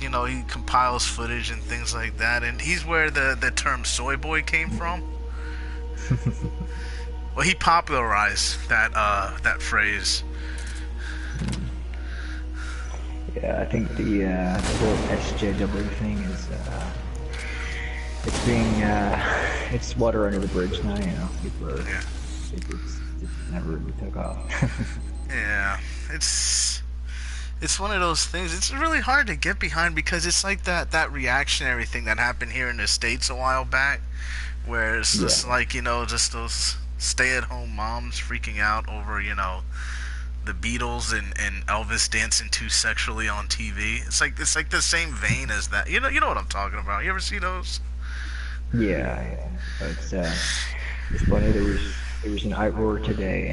you know, he compiles footage and things like that, and he's where the term soy boy came from. Well, he popularized that phrase. Yeah, I think the whole SJW thing is it's being it's water under the bridge now. You know, people are Yeah, it never really took off. yeah. It's one of those things. It's really hard to get behind because it's like that reactionary thing that happened here in the States a while back, where it's Yeah, just like, you know, just those stay-at-home moms freaking out over, you know, the Beatles and Elvis dancing too sexually on TV. It's like the same vein as that. You know what I'm talking about. You ever see those? yeah. But it's funny. There was an outroar today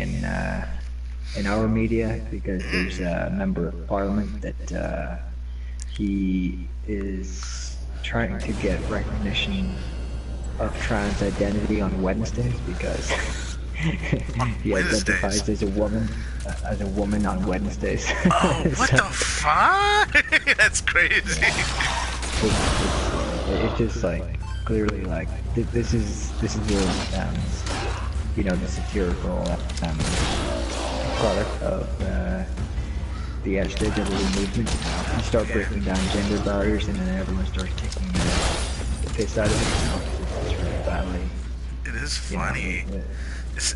in our media because there's a member of parliament that he is trying to get recognition of trans identity on Wednesdays because he Wednesdays. identifies as a woman on Wednesdays. Oh, what So the fuck? That's crazy. it's just like clearly like this is the the satirical product of the SJW movement. You start Yeah, breaking down gender barriers, and then everyone starts taking the piss out of it. You know, it's really badly, it is you know, funny. It's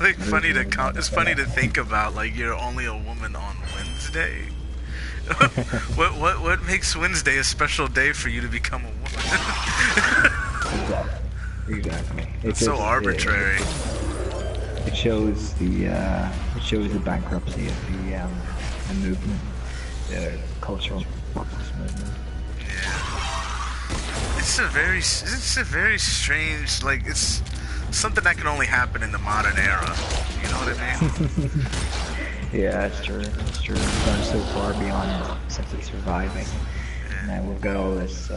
like it is funny to really badly it's set funny up. to think about, like, you're only a woman on Wednesday. What makes Wednesday a special day for you to become a woman? Exactly, exactly. It It's so just arbitrary. it shows the bankruptcy of the movement, the cultural Marxist movement. Yeah. It's a very strange, like, it's something that can only happen in the modern era. You know what I mean? Yeah, it's true. It's true. We've gone so far beyond simply surviving. And Yeah. now we've got all this,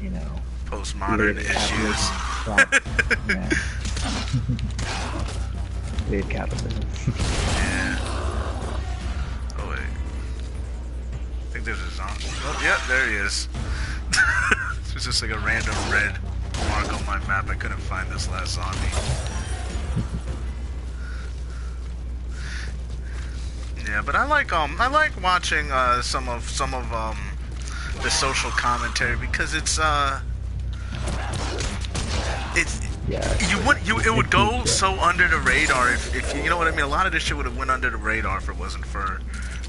you know, Postmodern late issues. capitalism crap. Yeah, late capitalism. Yeah. Oh wait. I think there's a zombie. Oh, yep, there he is. It's just like a random red mark on my map. I couldn't find this last zombie. Yeah, but I like watching some of the social commentary because it's Yeah, you would you it it would keeps go so under the radar if you know what I mean. A lot of this shit would have went under the radar if it wasn't for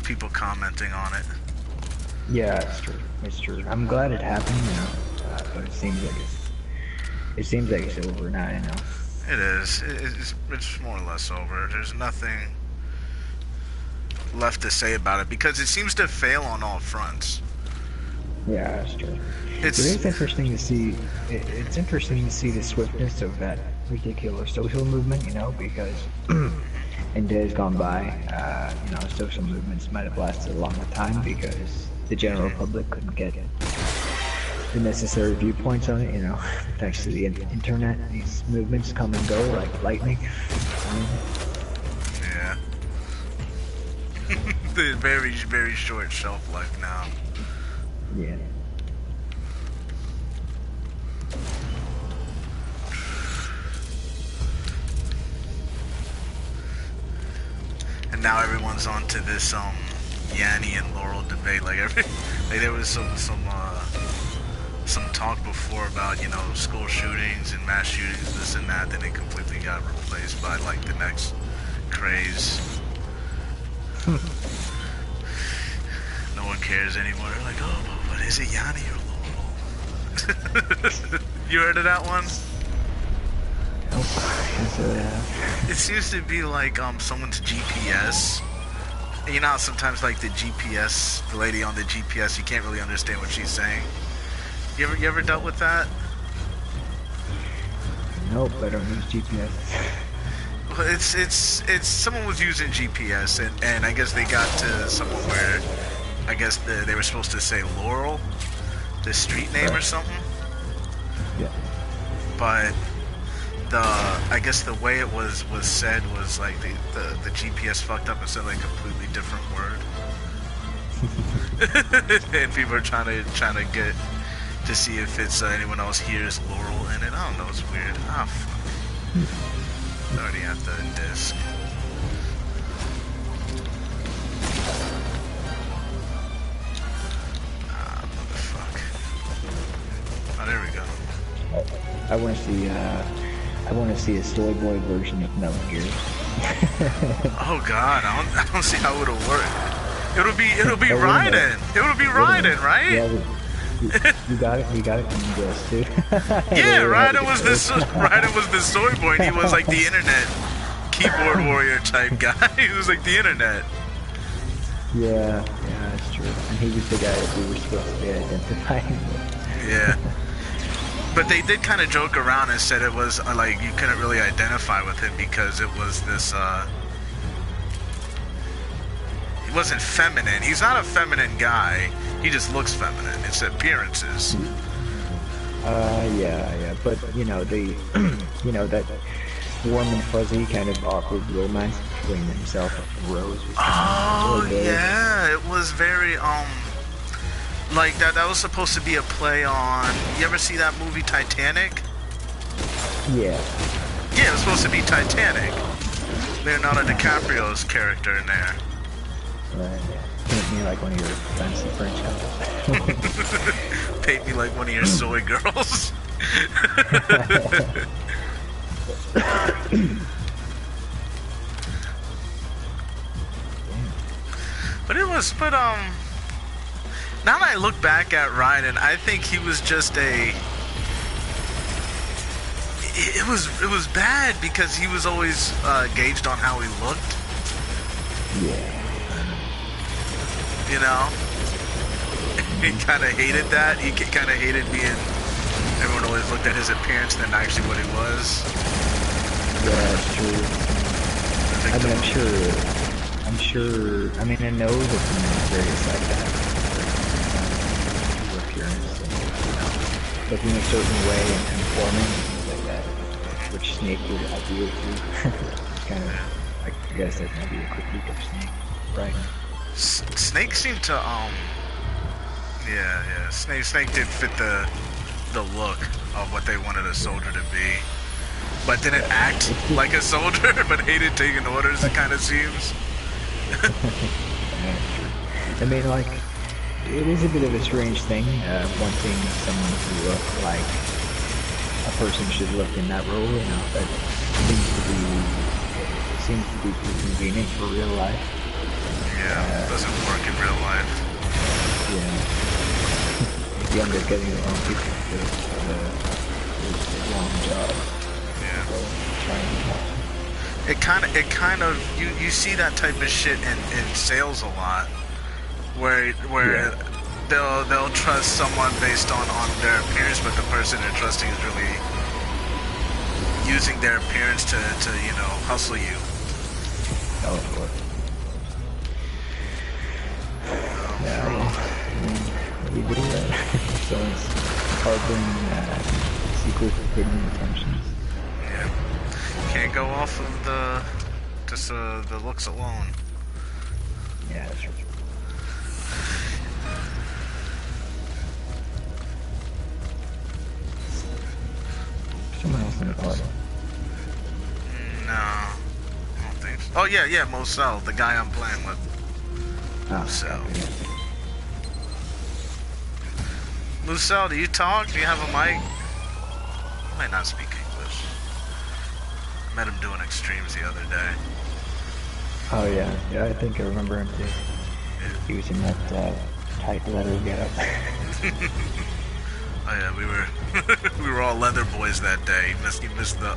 people commenting on it. yeah, it's true. It's true. I'm glad it happened, you know, but it seems like it's over now, you know. It is. It's more or less over. There's nothing left to say about it because it seems to fail on all fronts. Yeah, that's true. It It's is interesting to see. It's interesting to see the swiftness of that ridiculous social movement, you know, because in days gone by, you know, social movements might have lasted a longer time because the general public couldn't get the necessary viewpoints on it, you know. Thanks to the internet, these movements come and go like lightning. yeah. The very short shelf life now. Yeah. And now everyone's on to this Yanni and Laurel debate. Like there was some talk before about, you know, school shootings and mass shootings, this and that. Then it completely got replaced by like the next craze. No one cares anymore. They're like, oh, but is it Yanni or Laurel? You heard of that one? Nope. So, It seems to be like someone's GPS. You know how sometimes like the GPS, the lady on the GPS, you can't really understand what she's saying. You ever dealt with that? nope, I don't use GPS. Well, it's someone was using GPS and I guess they got to somewhere where I guess they were supposed to say Laurel, the street name or Right. something, Yeah. but I guess the way it was said was like the GPS fucked up and said like a completely different word. And people are trying to get to see if it's anyone else hears Laurel in it. I don't know. It's weird. Ah, fuck. Already at the disc. Ah, motherfuck. Oh, there we go. I want to see. I want to see a soy boy version of Metal Gear. Oh God, I don't see how it'll work. It'll be Raiden. It'll be Raiden, right? Yeah, you got it. You got it from this, dude. Yeah, Raiden was the soy boy. And he was like the internet keyboard warrior type guy. He was like the internet. Yeah, that's true. And he was the guy that we were supposed to be identifying with. Yeah. But they did kind of joke around and said it was like you couldn't really identify with him because it was this. He wasn't feminine. He's not a feminine guy. He just looks feminine. It's appearances. Yeah. But you know, they, you know, that warm and fuzzy kind of awkward romance between himself and Rose. Oh yeah, it was very like that was supposed to be a play on. You ever see that movie Titanic? Yeah. Yeah, it was supposed to be Titanic. Leonardo DiCaprio's character in there. Right. Paint me like one of your fancy French houses. Paint me like one of your soy girls. but now that I look back at Raiden, I think he was just a. It was bad because he was always gauged on how he looked. Yeah. You know, he kind of hated that. He kind of hated being. Everyone always looked at his appearance than actually what he was. Yeah, that's true. I mean, I'm sure. I mean, I know that the militaries like that. Your appearance, and, you know, looking a certain way and conforming and things like that, which Snake would adhere to. Kind of, I guess that might be a critique of Snake, right? Snake seemed to yeah. Snake did fit the look of what they wanted a soldier to be, but didn't act like a soldier, but hated taking orders. It kind of seems. I mean, like, it is a bit of a strange thing, wanting someone to look like a person should look in that role. You know, that seems to be too convenient for real life. Yeah, doesn't work in real life. Yeah. You end up getting the wrong people for the wrong job. Yeah. So, trying It kind of you see that type of shit in sales a lot, where Yeah. they'll trust someone based on their appearance, but the person they're trusting is really using their appearance to you know hustle you. Oh, of course. You do that. Someone's harboring secret hidden intentions. Yeah, can't go off of just the looks alone. Yeah, that's true. Someone else in the party. No, I don't think so. Oh yeah, Mosel, the guy I'm playing with. Mosel. Lucelle, do you talk? Do you have a mic? He might not speak English. I met him doing extremes the other day. Oh yeah, I think I remember him too. Yeah. He was in that tight leather getup. Oh yeah, we were all leather boys that day. You missed the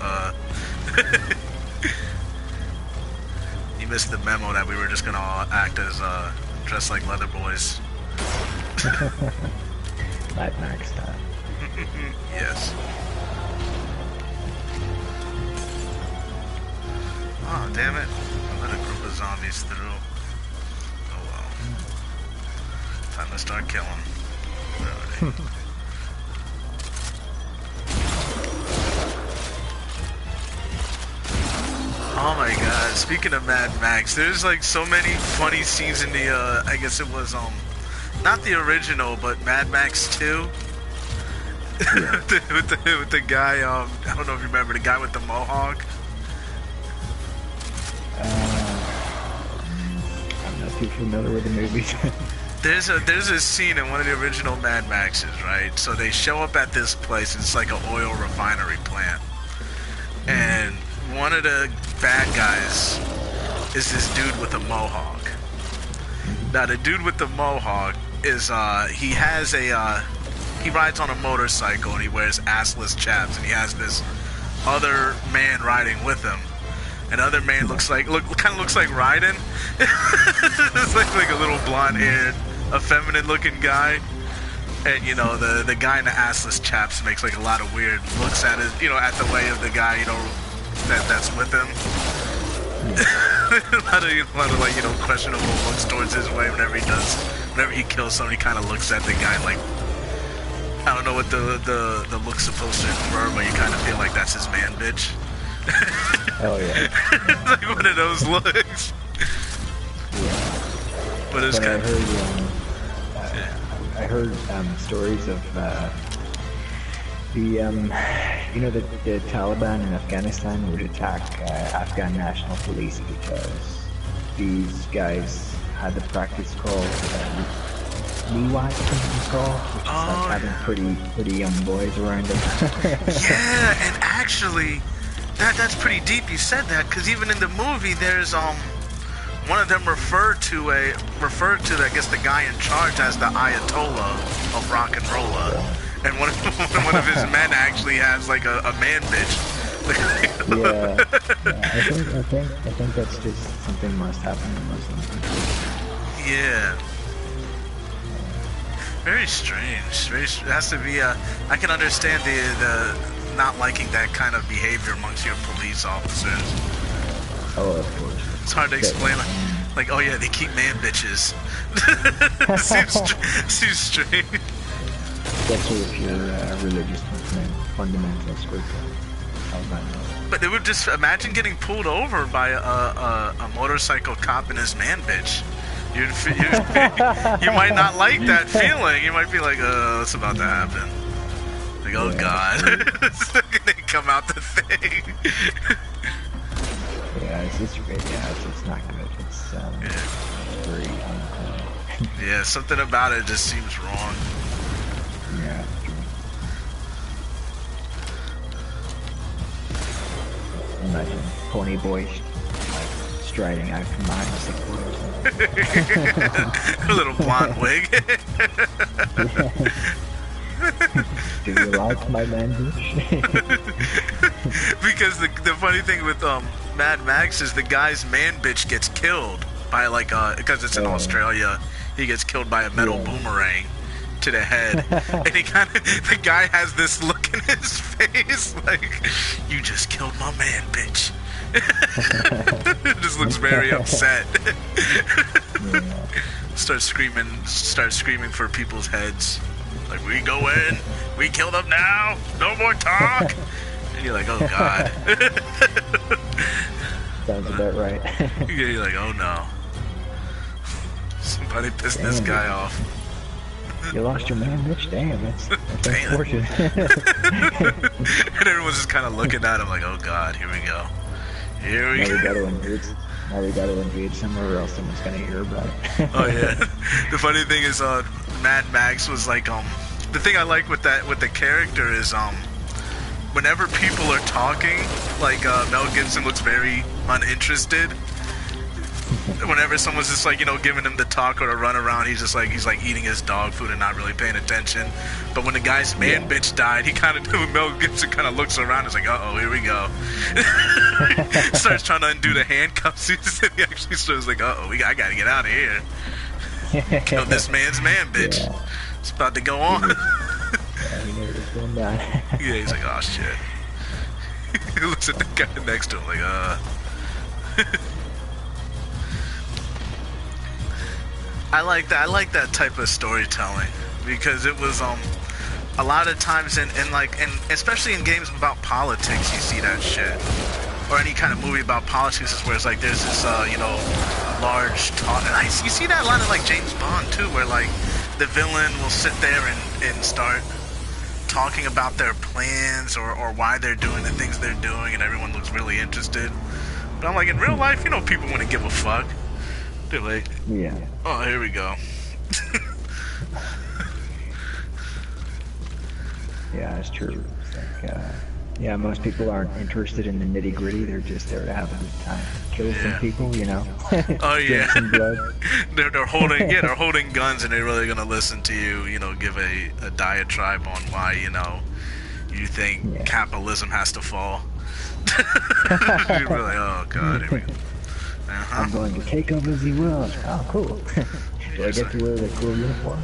you missed the memo that we were just gonna all act as dressed like leather boys. Mad Max style. Yes. Oh damn it! I let a group of zombies through. Oh well. Time to start killing. Where are they? Oh my god, speaking of Mad Max, there's like so many funny scenes in the I guess it was not the original, but Mad Max 2. Yeah. with the guy, I don't know if you remember the guy with the mohawk. I'm not too familiar with the movies. There's a scene in one of the original Mad Maxes, right? So they show up at this place. It's like an oil refinery plant, and one of the bad guys is this dude with a mohawk. Now the dude with the mohawk is he has a he rides on a motorcycle and he wears assless chaps, and he has this other man riding with him. And other man kind of looks like Raiden. It's like a little blonde-haired, effeminate looking guy. And you know the guy in the assless chaps makes like a lot of weird looks at it, at the way of the guy, that's with him. a lot of like questionable looks towards his way whenever he kills somebody. He kind of looks at the guy like, I don't know what the look's supposed to infer, but you kind of feel like that's his man bitch. Oh yeah. It's like one of those looks. Yeah. But it's But kind of. I heard stories of the Taliban in Afghanistan would attack Afghan National Police because these guys had the practice called Liwat, I think it's called, which is like having pretty young boys around them. Yeah, and actually, that's pretty deep. You said that because even in the movie, there's one of them referred to I guess the guy in charge as the Ayatollah of rock and rolla, and one of his men actually has like a man bitch. Yeah, I think that's just something must happen in Muslim countries. Yeah. Very strange. It has to be I can understand the not liking that kind of behavior amongst your police officers. Oh, of course. It's hard to explain. Like, oh yeah, they keep man bitches. seems strange. Especially if you're religious fundamentalist group. But it would just imagine getting pulled over by a motorcycle cop and his man bitch. You might not like that feeling. You might be like, what's about to happen? Like, oh god. They come out the thing. Yeah, it's not good. It's very unclean. Yeah, something about it just seems wrong. Yeah. Imagine pony boys like striding out from behind the sick boy or something. A little blonde wig. Do you like my language? Because the funny thing with Mad Max is the guy's man bitch gets killed by like because it's in Australia, he gets killed by a metal boomerang to the head, and the guy has this look in his face like, you just killed my man bitch. Just looks very upset. Starts screaming for people's heads. Like, we go in, we kill them now, no more talk. And you're like, oh god. Sounds about right. Yeah, you're like, oh no. Somebody pissed this guy off. You lost your man, bitch? Damn, that's unfortunate. And everyone's just kind of looking at him like, oh god, here we go. Here we go. Now we gotta invade somewhere else someone's gonna hear about it. Oh yeah. The funny thing is, Mad Max was like, the thing I like with the character is, whenever people are talking, like, Mel Gibson looks very uninterested. Whenever someone's just like, giving him the talk or the run around, he's like eating his dog food and not really paying attention. But when the guy's man bitch died, Mel Gibson kind of looks around and is like, uh-oh, here we go. Starts trying to undo the handcuffs. He actually starts like, uh-oh, I gotta get out of here. Kill this man's man bitch. Yeah. It's about to go on. Yeah, he's like, oh shit. He looks at the guy next to him like, I like that type of storytelling because it was a lot of times in especially in games about politics you see that shit. or any kind of movie about politics is where it's like there's this you know, large talk. And you see that a lot in like James Bond too, where like the villain will sit there and start talking about their plans or why they're doing the things they're doing, and everyone looks really interested. But I'm like, in real life, you know, people wouldn't give a fuck. They're like, Yeah. oh, here we go. Yeah, it's true. It's like, yeah, most people aren't interested in the nitty gritty. They're just there to have a good time, kill some Yeah. people, you know. Oh Drink yeah, some blood. they're holding they're holding guns, and they're really gonna listen to you, you know, give a diatribe on why, you know, you think Yeah. capitalism has to fall. You're really, oh god, here we go. I'm going to take over the world. Oh, cool. Do I get to wear the cool uniform?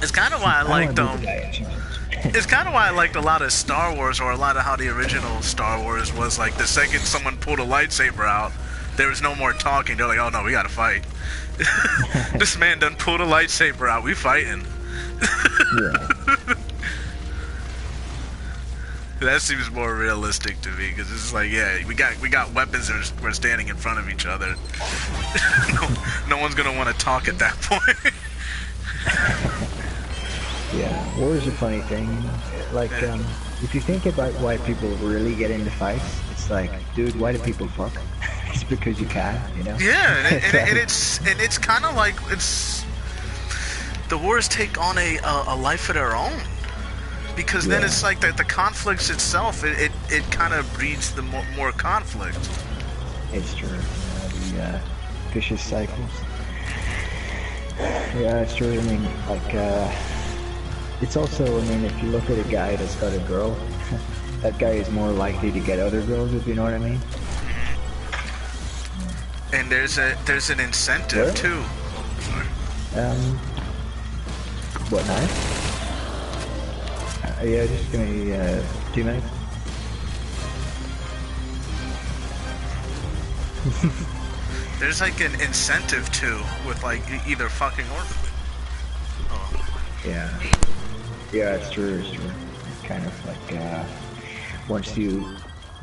It's kind of why I liked wanna be the guy in charge. It's kind of why I liked a lot of Star Wars, or a lot of how the original Star Wars was. Like the second someone pulled a lightsaber out, there was no more talking. They're like, "Oh no, we gotta fight." This man done pulled a lightsaber out. We fighting. Yeah. That seems more realistic to me, because it's like, yeah, we got weapons and we're standing in front of each other. No one's gonna want to talk at that point. Yeah, war is a funny thing. Like, if you think about why people really get into fights, it's like, dude, why do people fuck? It's because you can, you know? Yeah, and it's kind of like the wars take on a life of their own, because then Yeah. it's like the conflicts itself. It kind of breeds the more conflict. It's true. The vicious cycles. Yeah, it's true. I mean, like, it's also, I mean, if you look at a guy that's got a girl, that guy is more likely to get other girls, if you know what I mean. And there's an incentive Where? too. What, night? Yeah, just give me 2 minutes. There's like an incentive too with like either fucking or. Oh. Yeah. Yeah, it's true, it's true. It's kind of like, once you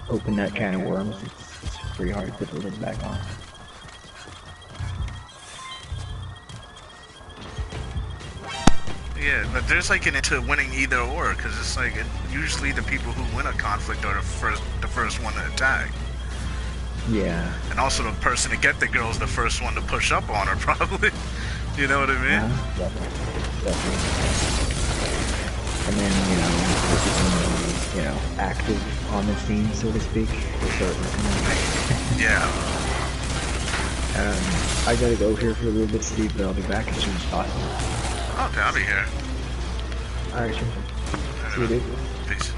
open that can of worms, it's pretty hard to put the lid back on. Yeah, but there's like an into winning either or, because it's like usually the people who win a conflict are the first one to attack, Yeah. and also the person to get the girl is the first one to push up on her, probably. You know what I mean? Definitely. And then, you know, if you can be, you know, active on the scene, so to speak, they start looking at you. Yeah. I gotta go here for a little bit, Steve, but I'll be back as soon as possible. Okay, I'll be here. Alright, sure. See you, dude. Peace.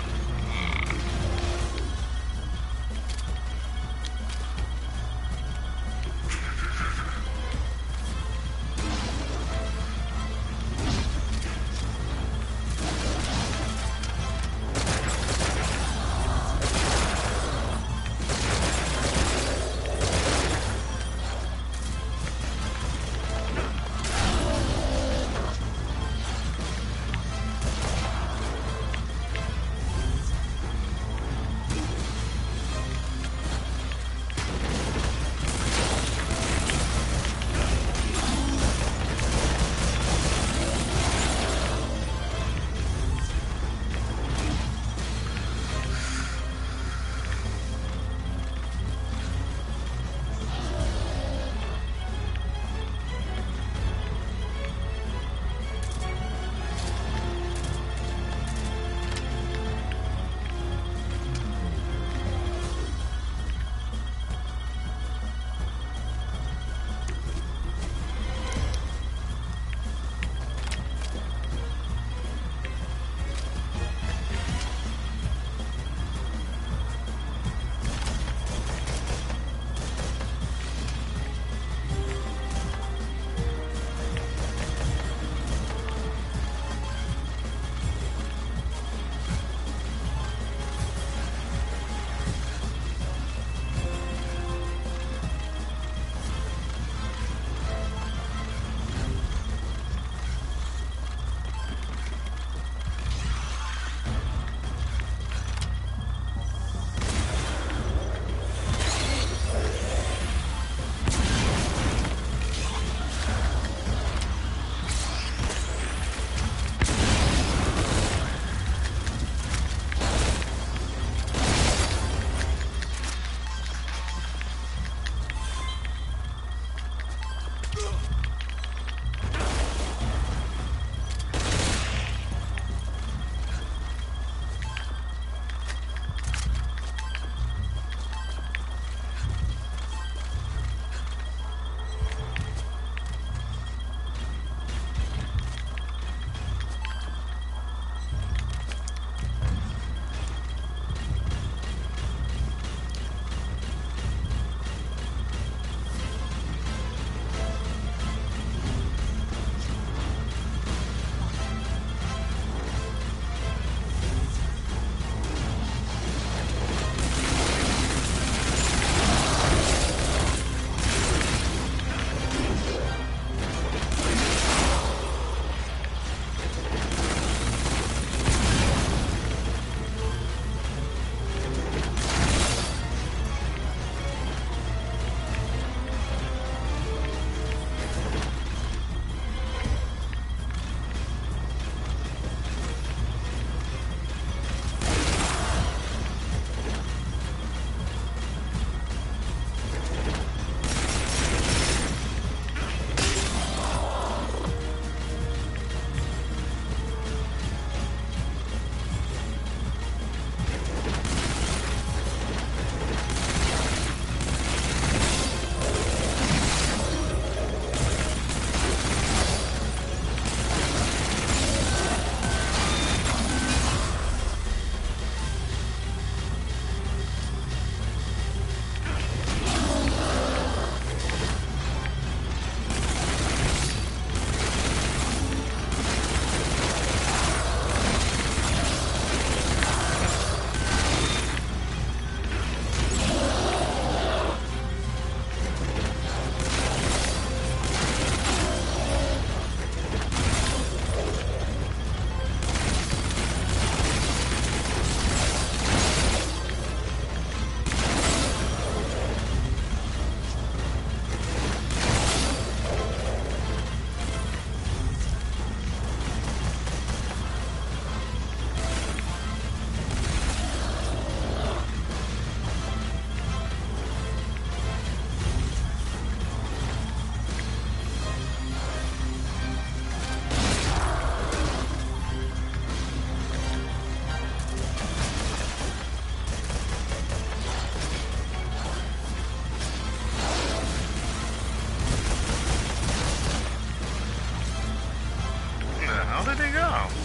did he go?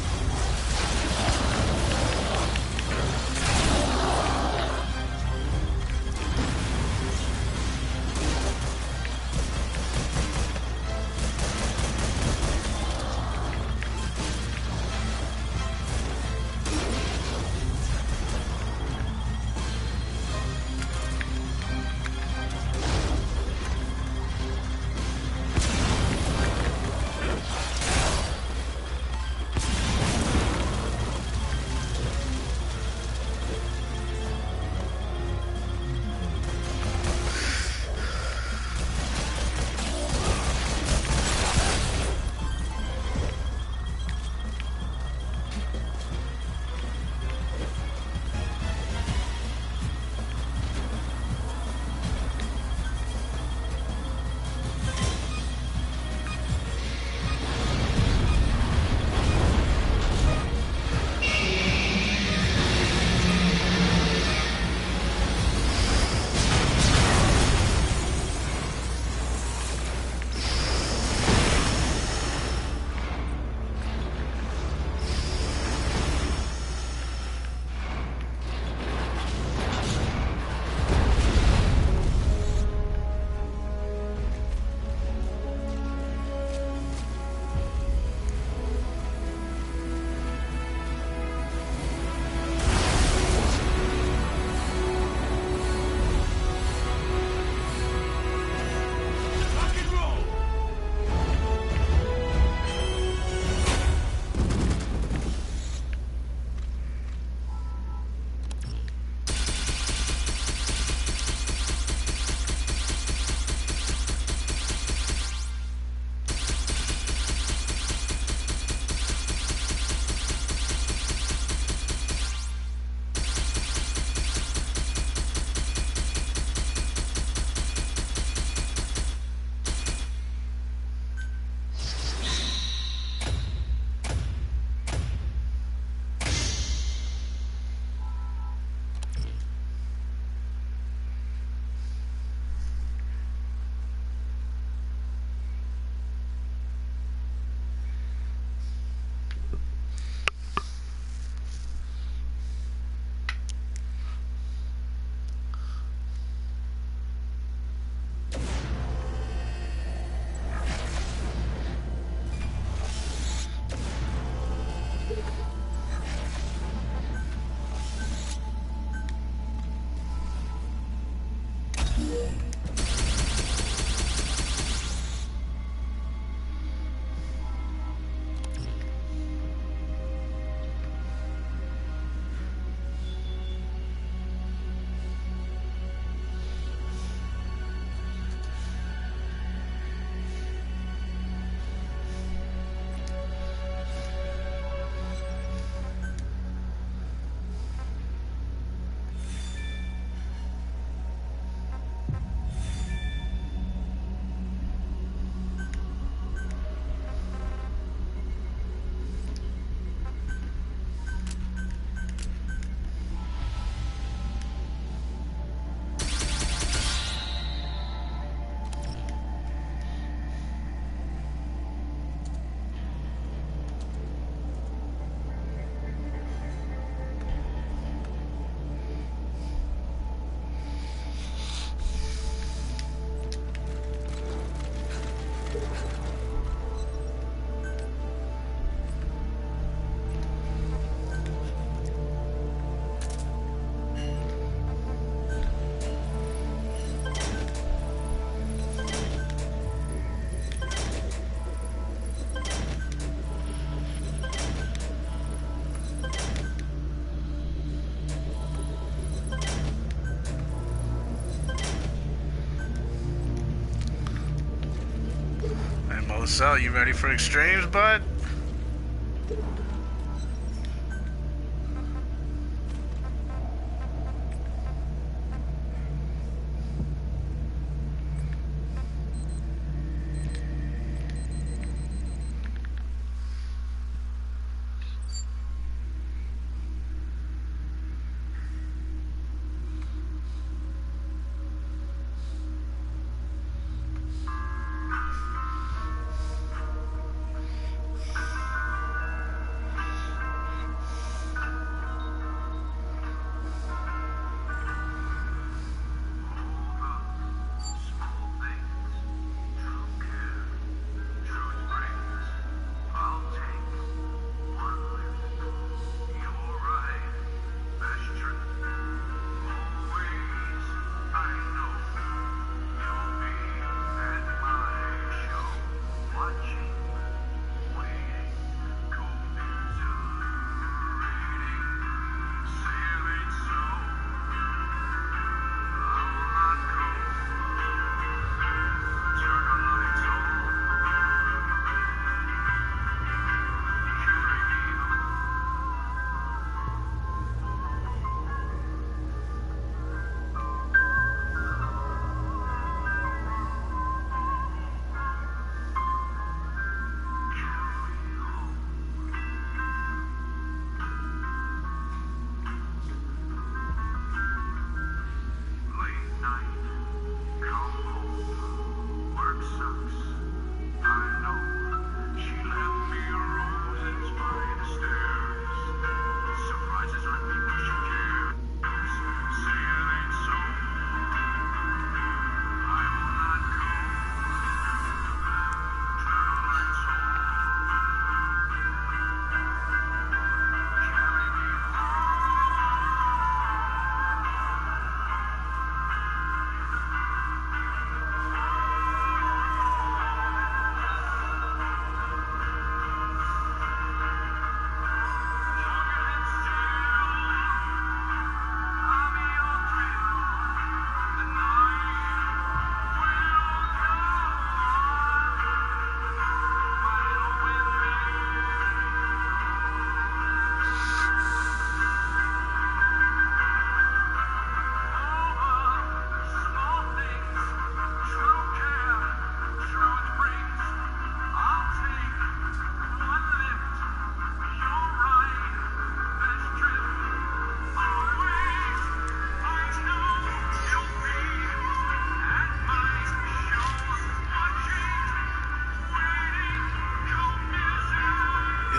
So, you ready for extremes, bud?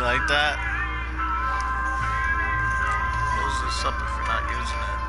You like that? Close this up if you're not using it.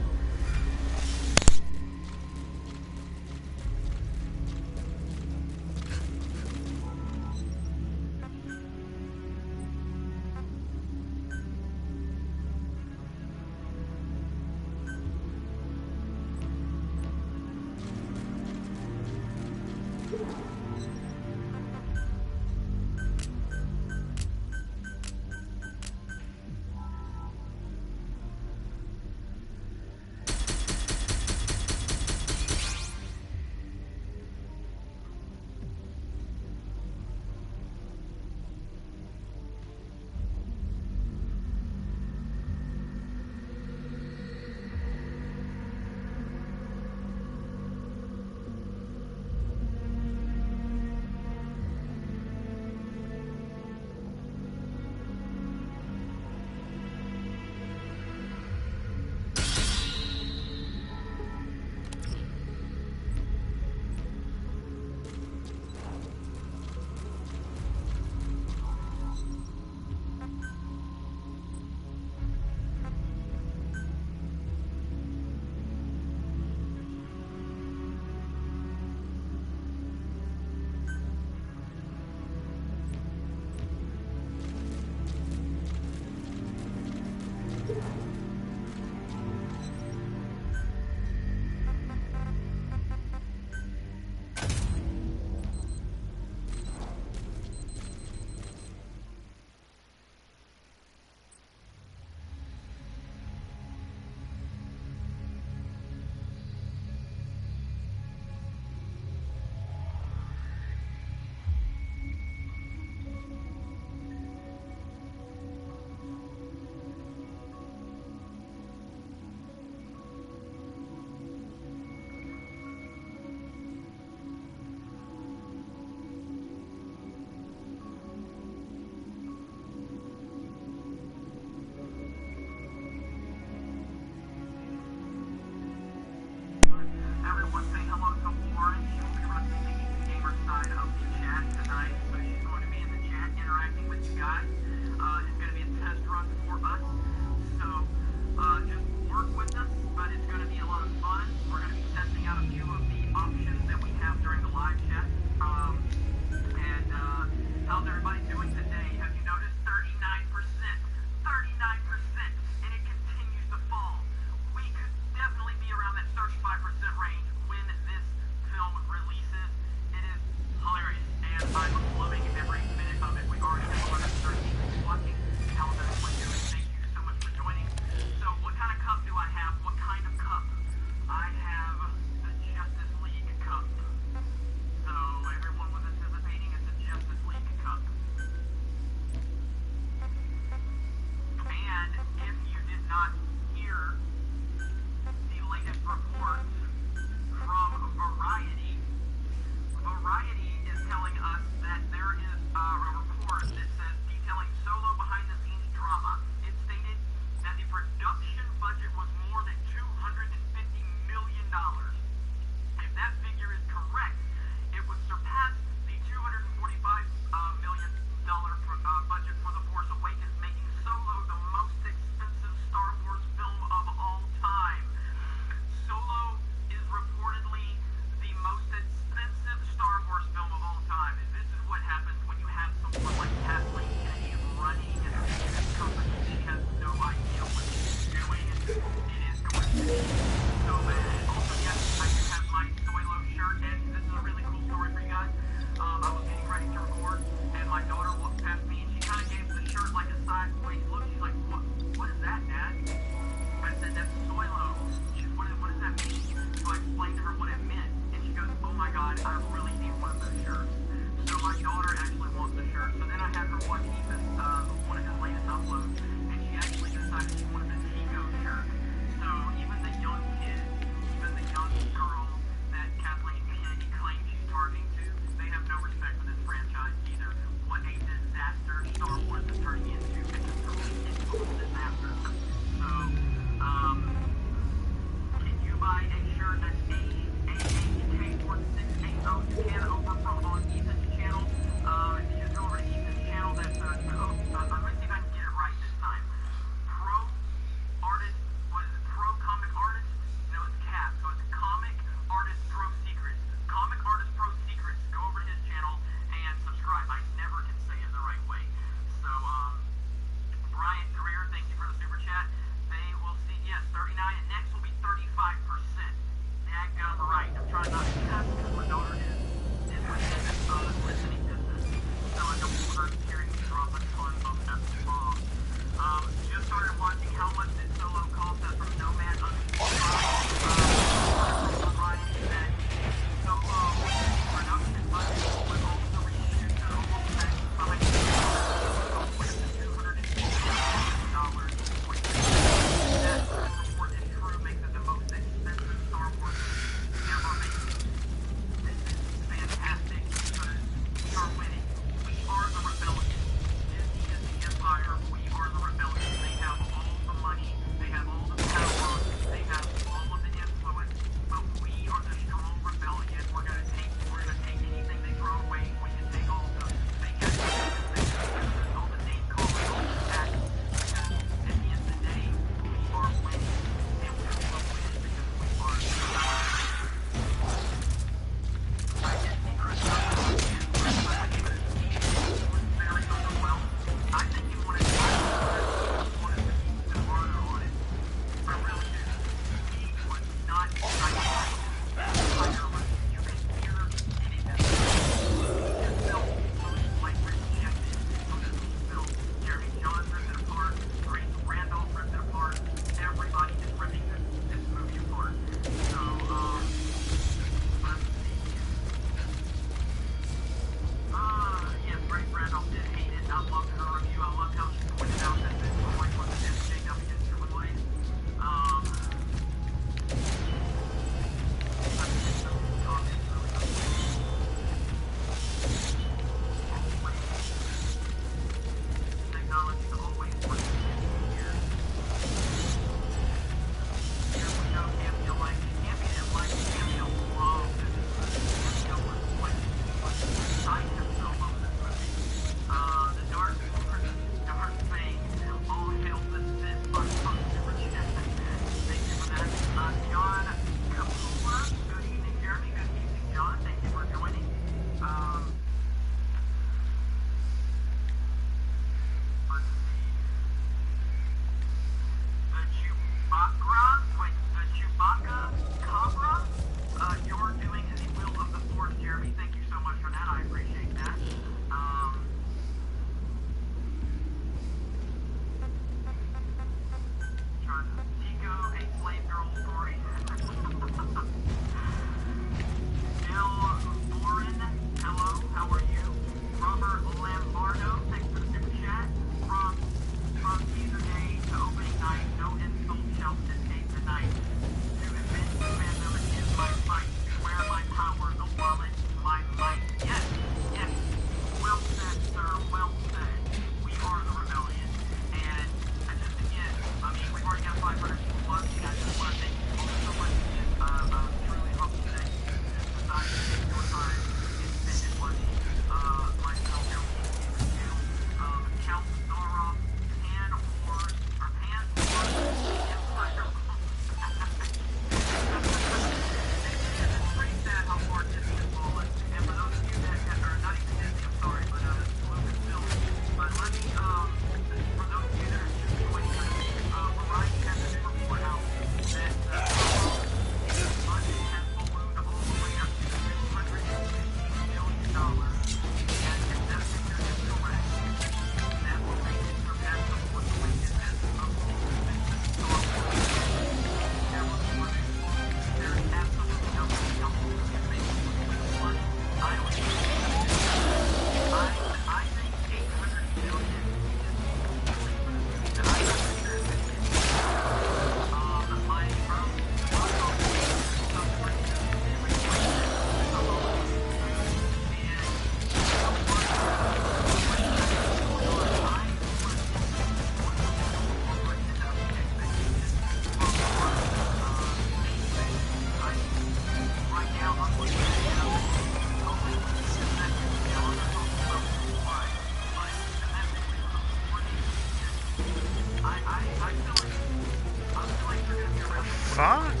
fuck?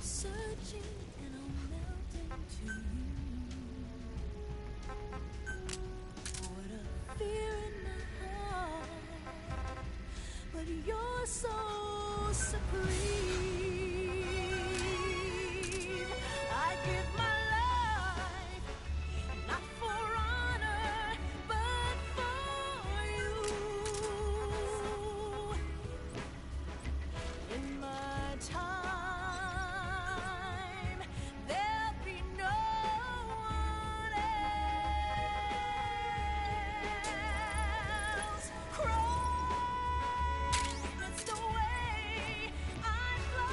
Searching and I'm melting to you. What a fear in my heart, but you're so supreme. I give my life, not for honor, but for you. In my time, it's the way I fly.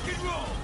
Rock and roll!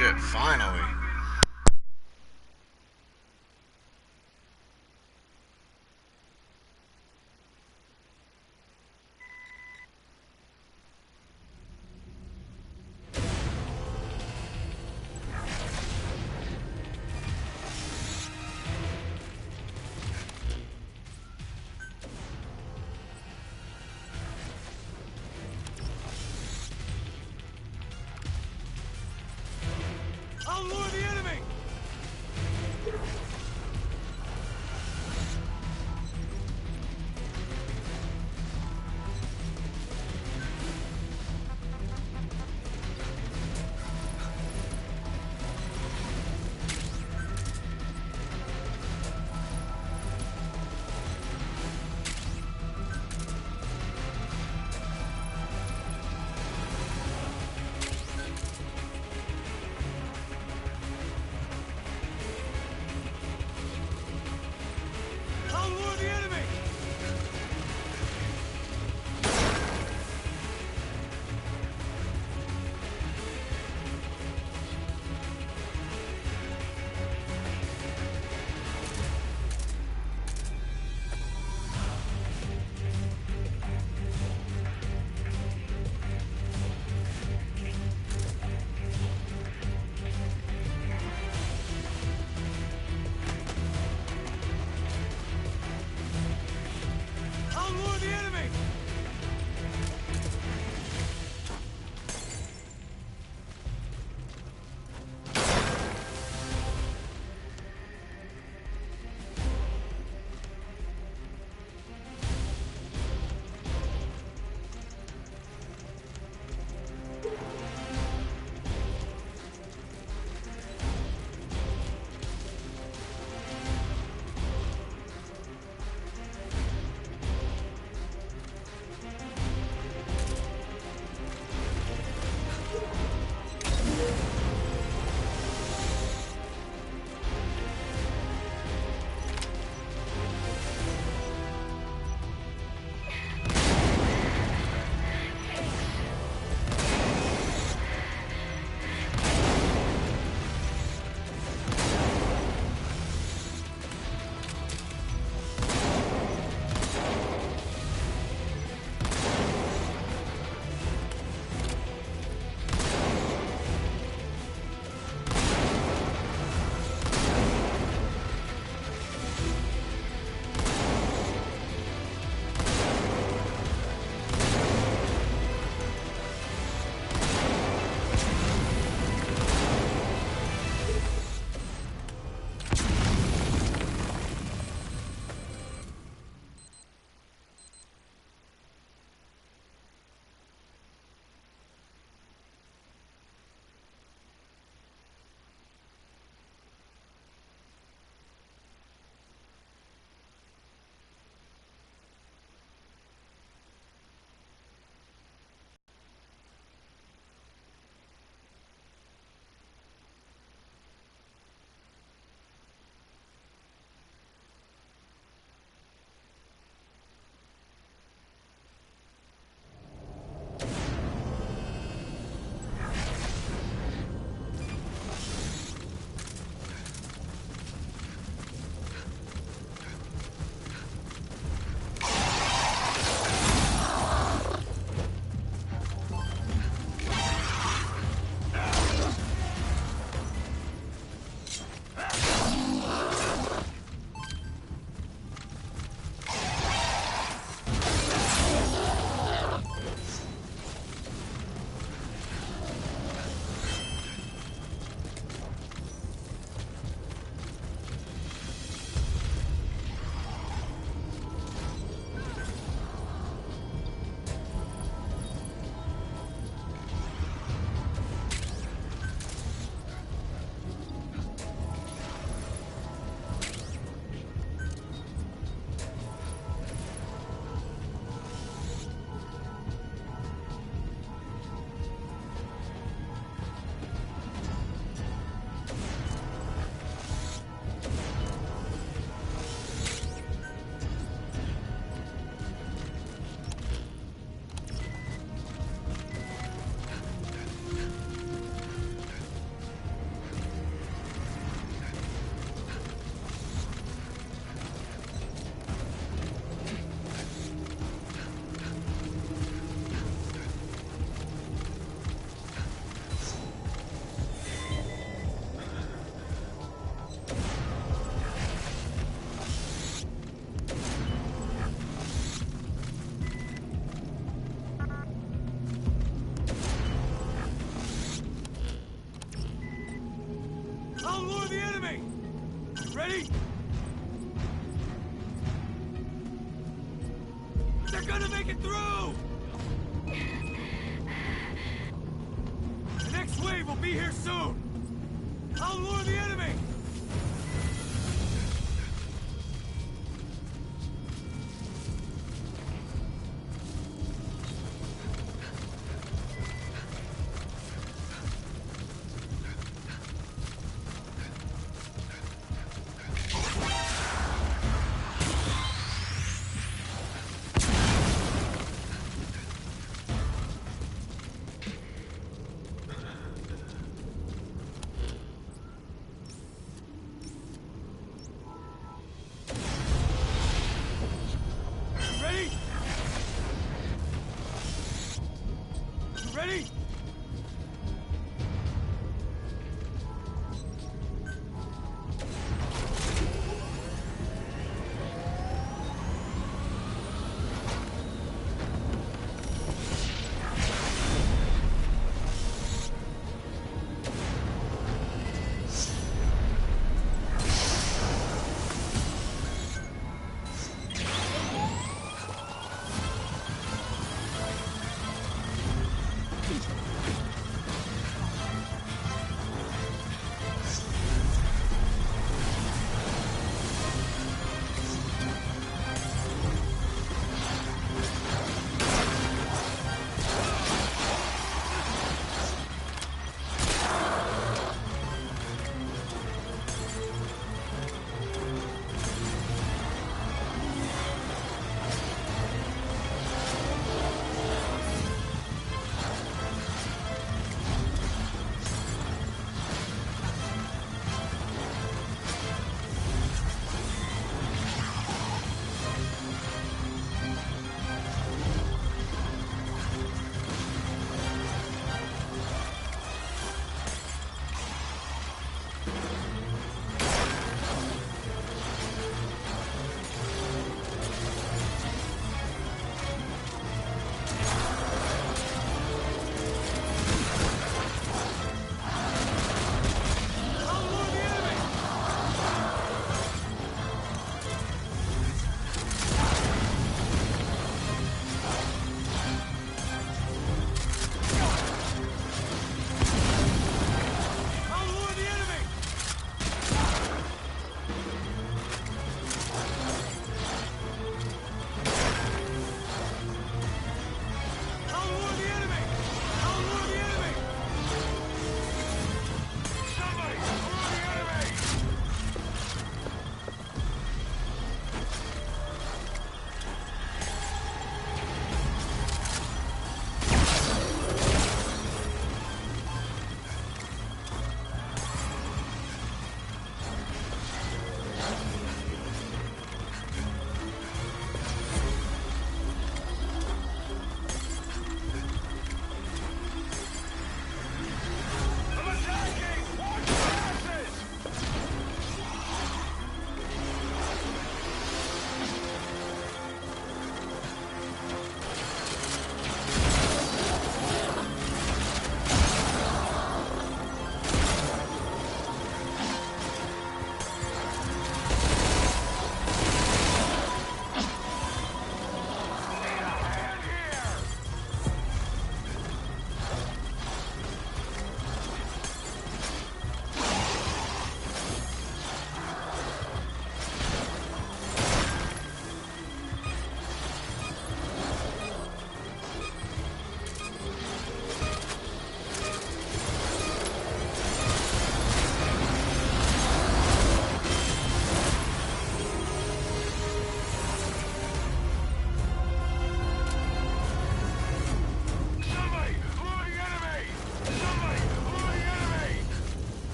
shit, finally. I'll lure the Ready? They're gonna make it through! The next wave will be here soon! I'll lure the enemy!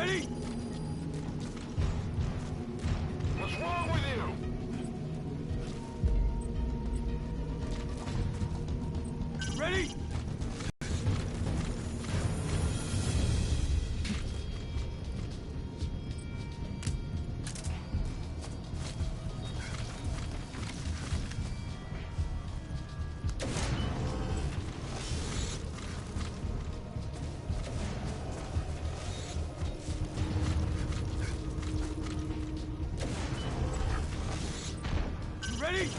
Ready? What's wrong with you? Ready? You ready?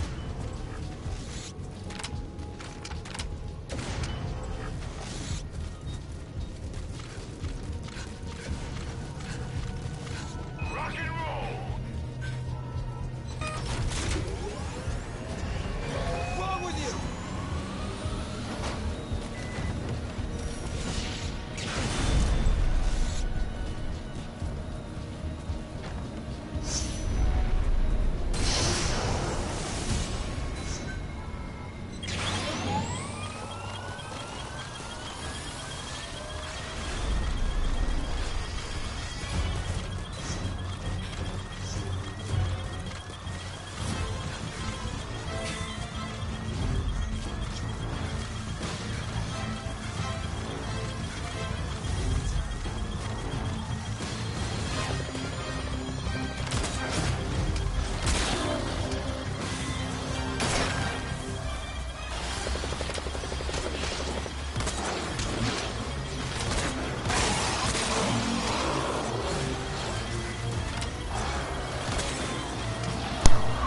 Rock and roll. What's wrong with you?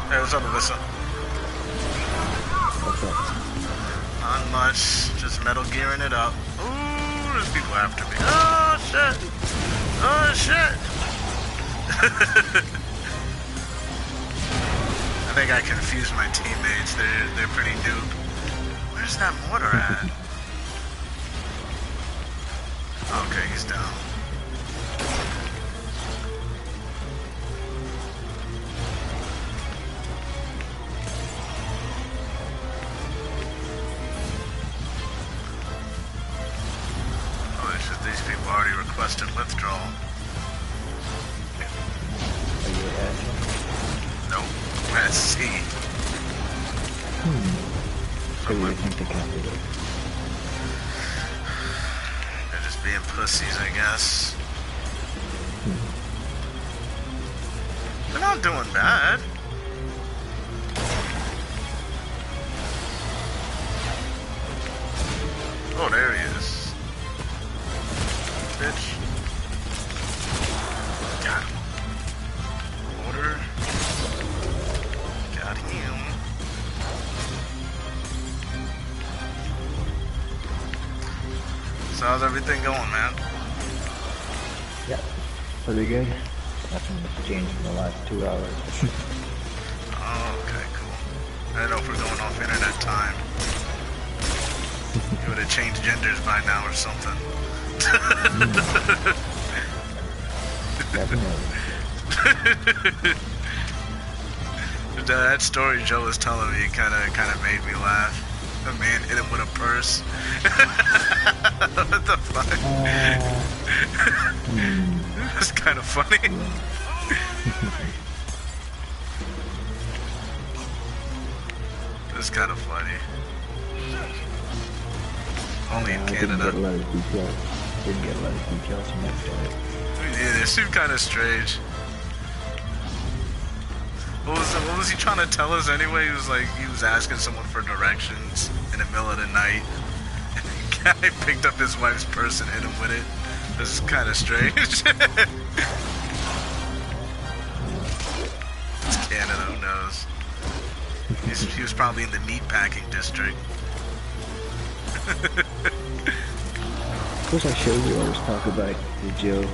Hey, what's up, Alyssa? What's up? Not much. Just Metal Gearing it up. Ooh, there's people after me. Oh, shit. Oh, shit. I think I confused my teammates. They're pretty dupe. Where's that mortar at? Okay, he's down. Oh, it's just these people already requested withdrawal. Are you at? Nope. Let's see. So you think they can do it? They're just being pussies, I guess. They're not doing bad. Oh, there he is. Bitch. Got him. Order. Got him. So how's everything going, man? Yep. Pretty good. Nothing has changed in the last 2 hours. Oh, okay, cool. I don't know if we're going off internet time. You would have changed genders by now or something. Definitely. That story Joe was telling me kind of made me laugh. A man hit him with a purse. What the fuck? That's kind of funny. That's kind of funny. Only in I didn't get a Canada. lot of details. Didn't get a lot of details from that story. Yeah, it seemed kind of strange. What was he trying to tell us anyway? He was asking someone for directions in the middle of the night. And the guy picked up his wife's purse and hit him with it. This is kind of strange. It's Canada, who knows? He was probably in the meat packing district. Of course, I showed you. I always talk about the Joe.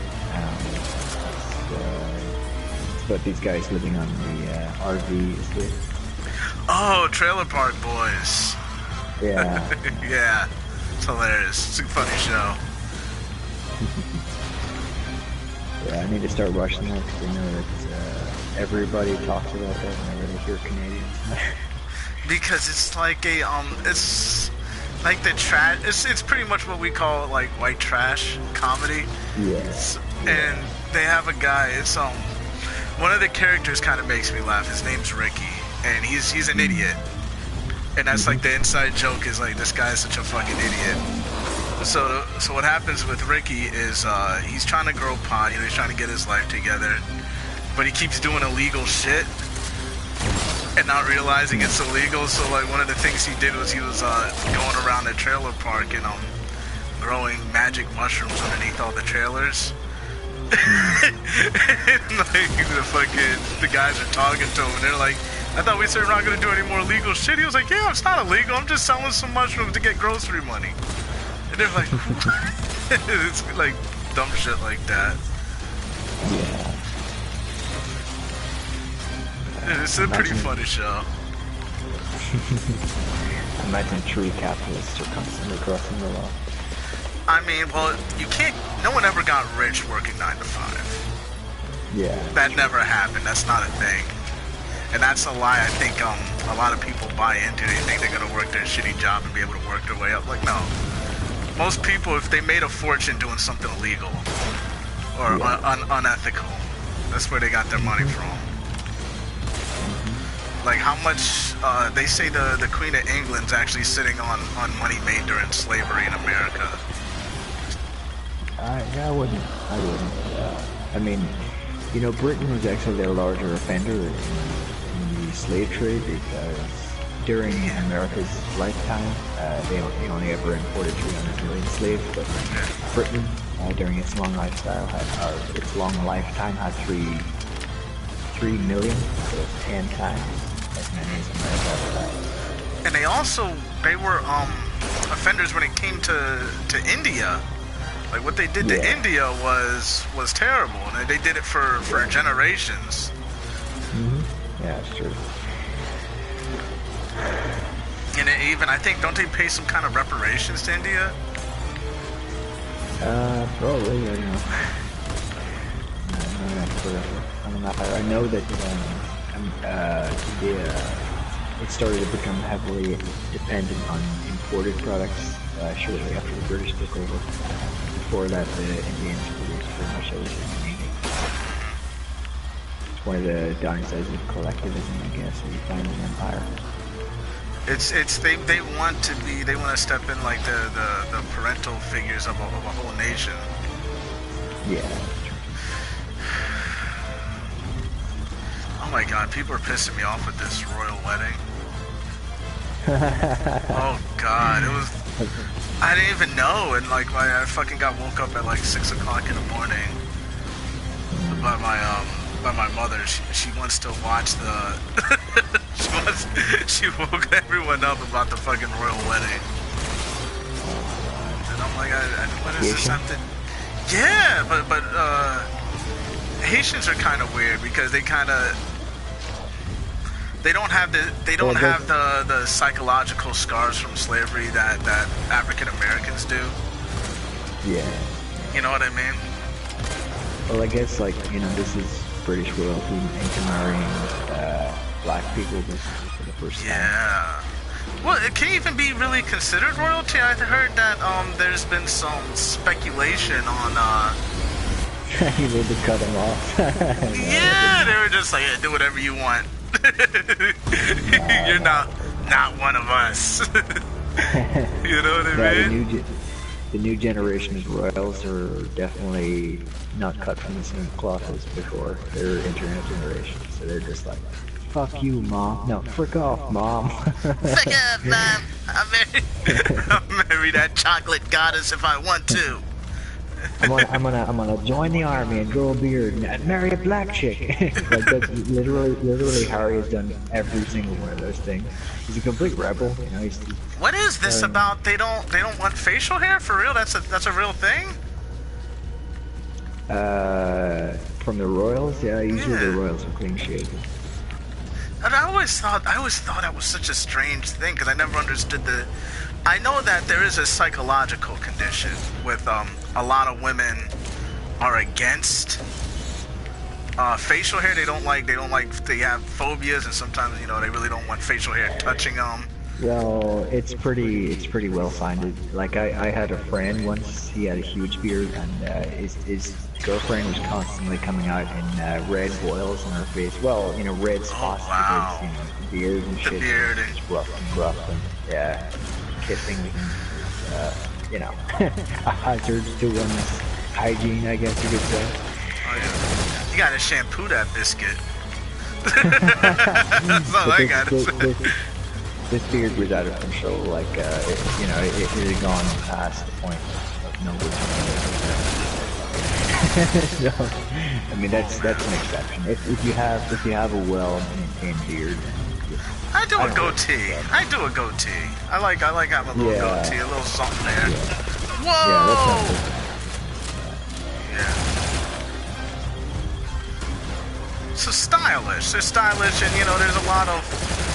It's about these guys living on the RVs. Oh, Trailer Park Boys. Yeah. Yeah, it's hilarious. It's a funny show. Yeah, I need to start watching that because I know that everybody talks about that whenever they hear Canadians. Because it's like a like the trash. It's pretty much what we call like white trash comedy. Yes. And they have a guy. It's one of the characters kind of makes me laugh. His name's Ricky, and he's an idiot. And that's like the inside joke is like this guy is such a fucking idiot. So what happens with Ricky is he's trying to grow pot. You know, he's trying to get his life together, but he keeps doing illegal shit and not realizing it's illegal. So like one of the things he did was he was going around the trailer park and growing magic mushrooms underneath all the trailers. And, like the guys are talking to him and they're like, I thought we said we're not gonna do any more illegal shit. He was like, yeah, it's not illegal. I'm just selling some mushrooms to get grocery money. And they're like, it's like dumb shit like that. Yeah. It's a pretty funny show. Imagine true capitalists are constantly crossing the law. I mean, well, you can't. No one ever got rich working 9 to 5. Yeah. That never happened. That's not a thing. And that's a lie I think a lot of people buy into. They think they're gonna work their shitty job and be able to work their way up. Like, no. Most people, if they made a fortune doing something illegal or unethical, that's where they got their money from. Like how much they say the Queen of England's actually sitting on money made during slavery in America. I wouldn't. I mean, you know, Britain was actually the larger offender in the slave trade because during America's lifetime, they only ever imported 300 million slaves, but Britain, during its long lifetime, had 3 million, so 10 times as many as America had. And they were offenders when it came to India. Like what they did to India was terrible, and they did it for generations. Yeah, it's true. And even I think don't they pay some kind of reparations to India? Probably, I don't know. I know that India, it started to become heavily dependent on imported products shortly after the British took over. Before that, the Indians produced pretty much everything they needed. It's one of the downsides of collectivism, I guess, that you find in an empire. They want to step in like the parental figures of a whole nation. Yeah. Oh my god, people are pissing me off with this royal wedding. Oh god, it was. I didn't even know, and like I fucking got woke up at like 6 o'clock in the morning by my mother. She wants to watch the. She woke everyone up about the fucking royal wedding, and I'm like, what is this something? Yeah, but Haitians are kind of weird because they don't have the psychological scars from slavery that African Americans do. Yeah. You know what I mean? Well, I guess like this is British royalty intermarrying black people for the first time. Yeah. Well, it can even be really considered royalty. I heard that there's been some speculation on. You need to cut them off. Yeah, they were just like, yeah, do whatever you want. You're not one of us. You know what I mean? The new generation of royals are definitely not cut from the same cloth as before. They're internet generation, so they're just like, fuck you, mom. No, frick off, mom. Frick off, mom. I'll marry that chocolate goddess if I want to. I'm gonna join the army and grow a beard and marry a black chick. Like that's literally Harry has done every single one of those things. He's a complete rebel, What is this about? They don't want facial hair for real? That's a real thing? From the royals, yeah. Usually the royals are clean shaven. And I always thought that was such a strange thing because I never understood I know that there is a psychological condition with a lot of women are against facial hair. They have phobias, and sometimes they really don't want facial hair touching them. Well, it's pretty well funded. Like I had a friend once. He had a huge beard, and his girlfriend was constantly coming out in red boils on her face. Well, red spots wow. because the beard and The shit. beard was and- just rough, and yeah, kissing a hazard to one's hygiene, I guess you could say. Oh yeah. You gotta shampoo that biscuit. That's all But I gotta say. this beard was out of control. Like, it had gone past the point of no return. So, I mean, that's an exception. If you have a well-maintained beard, I do I a don't goatee. I do a goatee. I like having a little Yeah. goatee, a little something there. yeah, Whoa! that's not Yeah. So stylish. They're stylish, and there's a lot of.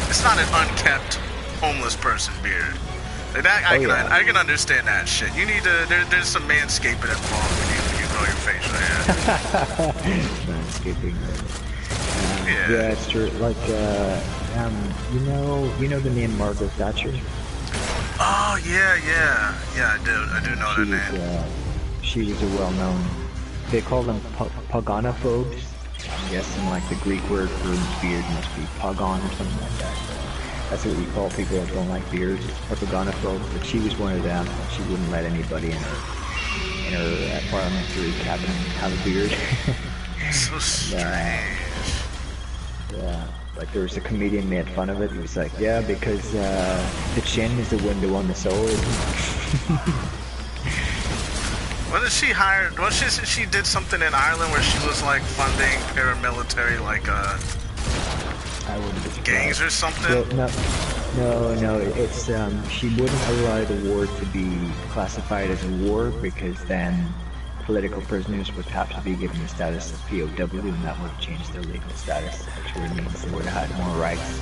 It's not an unkept homeless person beard. Like that, I can understand that shit. You need to. There's some manscaping involved when you grow your facial hair. Manscaping. Yeah. Yeah, it's true. Like, you know the name Margaret Thatcher? Oh yeah. I do know that name. She was a well-known. They call them paganophobes. I'm guessing like the Greek word for beard must be pagan or something like that. That's what we call people that don't like beards, or paganophobes. But she was one of them. She wouldn't let anybody in her parliamentary cabinet have a beard. So strange. Yeah, like there was a comedian made fun of it. He was like, yeah, because the chin is the window on the soul. Wasn't she hired? Was she did something in Ireland where she was like funding paramilitary like I wouldn't be surprised. gangs or something? Well, no. It's she wouldn't allow the war to be classified as a war because then political prisoners would have to be given the status of POW, and that would have changed their legal status, which would mean they would have had more rights.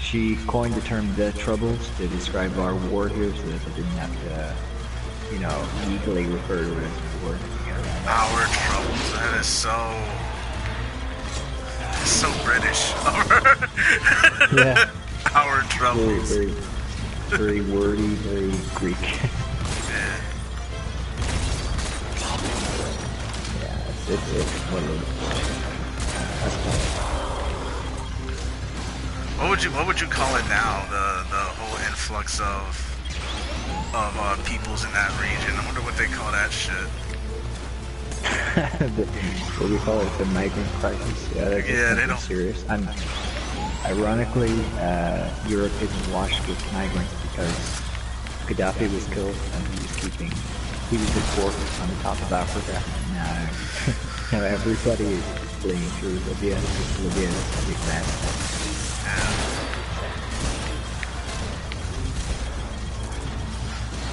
She coined the term "the Troubles" to describe our war here, so that they didn't have to, legally refer to it as a war. Our troubles. That is so British. Yeah. Our Very, troubles. very, very wordy, very Greek. Yeah. Yeah, it's what it is. That's fine. What would you call it now? The whole influx of peoples in that region. I wonder what they call that shit. What do we call it? The migrant crisis. Yeah, that's Yeah, they something don't- serious. And ironically, Europe isn't washed with migrants because Gaddafi was killed and he was the port on the top of Africa. Now everybody is fleeing through Libya because Libya is a big mess. Yeah.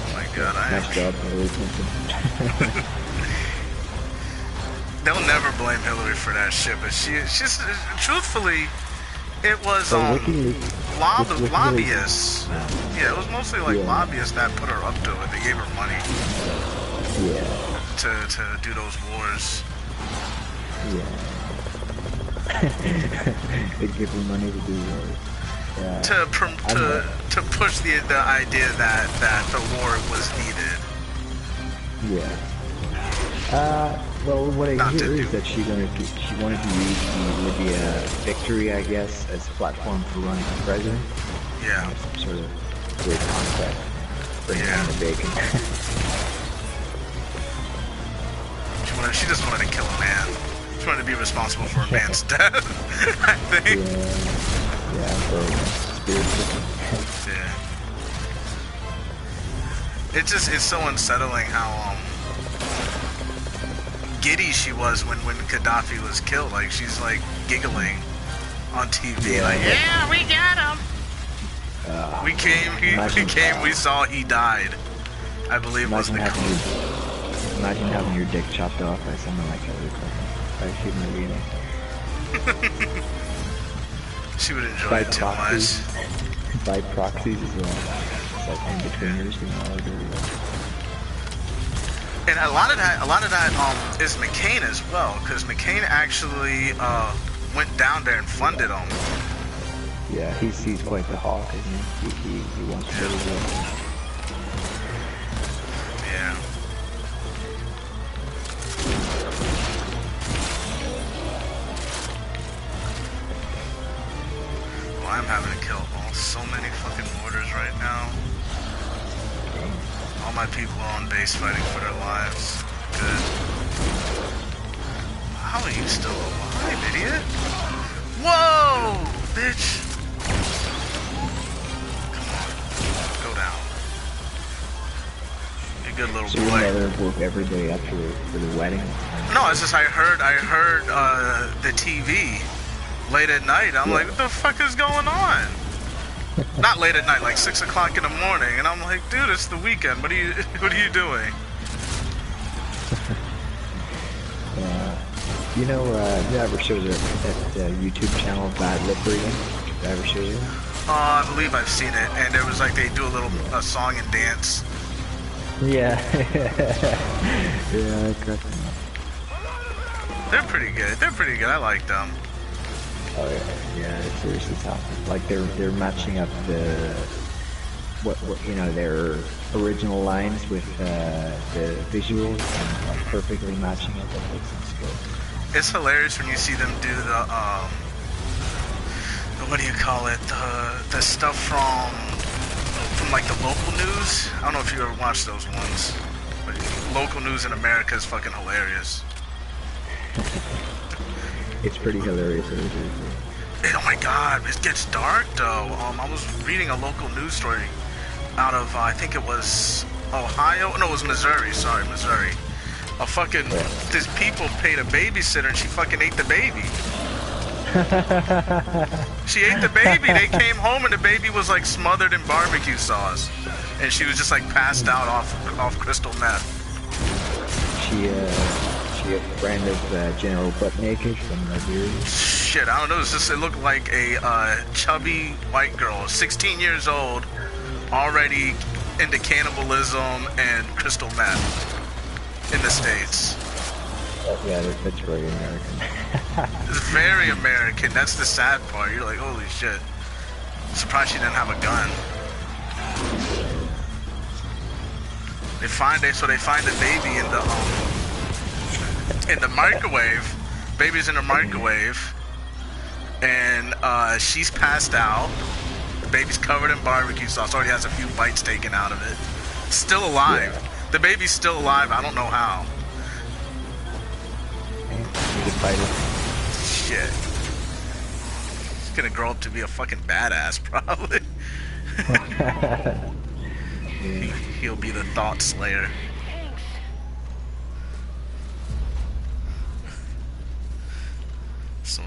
Oh my god, Nice job, Hillary Clinton. They'll never blame Hillary for that shit, but she's truthfully, it was Well, WikiLeaks- WikiLeaks- lobbyists. Yeah, it was mostly like Yeah. lobbyists that put her up to it. They gave her money Yeah. to do those wars. Yeah. They give them money to do wars. Yeah. To push the idea that the war was needed. Yeah. Well, what I Not to hear is do- that she wanted to use the Libya victory, I guess, as a platform for running for president. Yeah. Some sort of weird concept. Bring Yeah. on the bacon. She just wanted to kill a man. She wanted to be responsible for a man's death. I think. Yeah, so spiritual. Yeah. It's so unsettling how giddy she was when Gaddafi was killed. Like she's like giggling on TV, Yeah. like, yeah, we got him. We came, we saw he died. I believe was the quote. Imagine having your dick chopped off by someone like Hillary Clinton. By shooting a relay. She would enjoy By it too much. proxy. By proxies as well. It's like in-betweeners, all dirty work. And a lot of that is McCain as well, because McCain actually went down there and funded him. Yeah, he's quite the hawk, isn't he? He wants to go to war. Yeah. Well, I'm having to kill so many fucking mortars right now. All my people are on base fighting for their lives. Good. How are you still alive, idiot? Whoa, bitch! Come on, go down. You good little So your boy. mother work every day after for the wedding? No, it's just I heard the TV late at night. I'm like, what the fuck is going on? Not late at night, like 6 o'clock in the morning, and I'm like, dude, it's the weekend. What are you doing? You know, you ever show that YouTube channel Bad Lip Reading? Did I ever show you? I believe I've seen it, and there was like they do a song and dance. Yeah. Yeah, I got them. They're pretty good. They're pretty good. I like them. Oh yeah, it's seriously tough. Like they're matching up what you know, their original lines with the visuals and like perfectly matching it. That makes sense. It's hilarious when you see them do the what do you call it? The stuff from like the local news. I don't know if you ever watched those ones, but local news in America is fucking hilarious. It's pretty hilarious. Oh my god, it gets dark though. I was reading a local news story out of I think it was Ohio. No, it was Missouri. Sorry, Missouri. These people paid a babysitter and she fucking ate the baby. She ate the baby. They came home and the baby was like smothered in barbecue sauce, and she was just like passed out off crystal meth. She a friend of General Butt Naked from Liberia. Shit, I don't know. It looked like a chubby white girl, 16 years old, already into cannibalism and crystal meth in the States. Yeah, that's very American. It's very American. That's the sad part. You're like, holy shit. I'm surprised she didn't have a gun. They find the baby in the microwave. Baby's in the microwave, and she's passed out. The baby's covered in barbecue sauce. Already has a few bites taken out of it. Still alive. Yeah. The baby's still alive. I don't know how. Shit. He's gonna grow up to be a fucking badass, probably. He'll be the thought slayer. So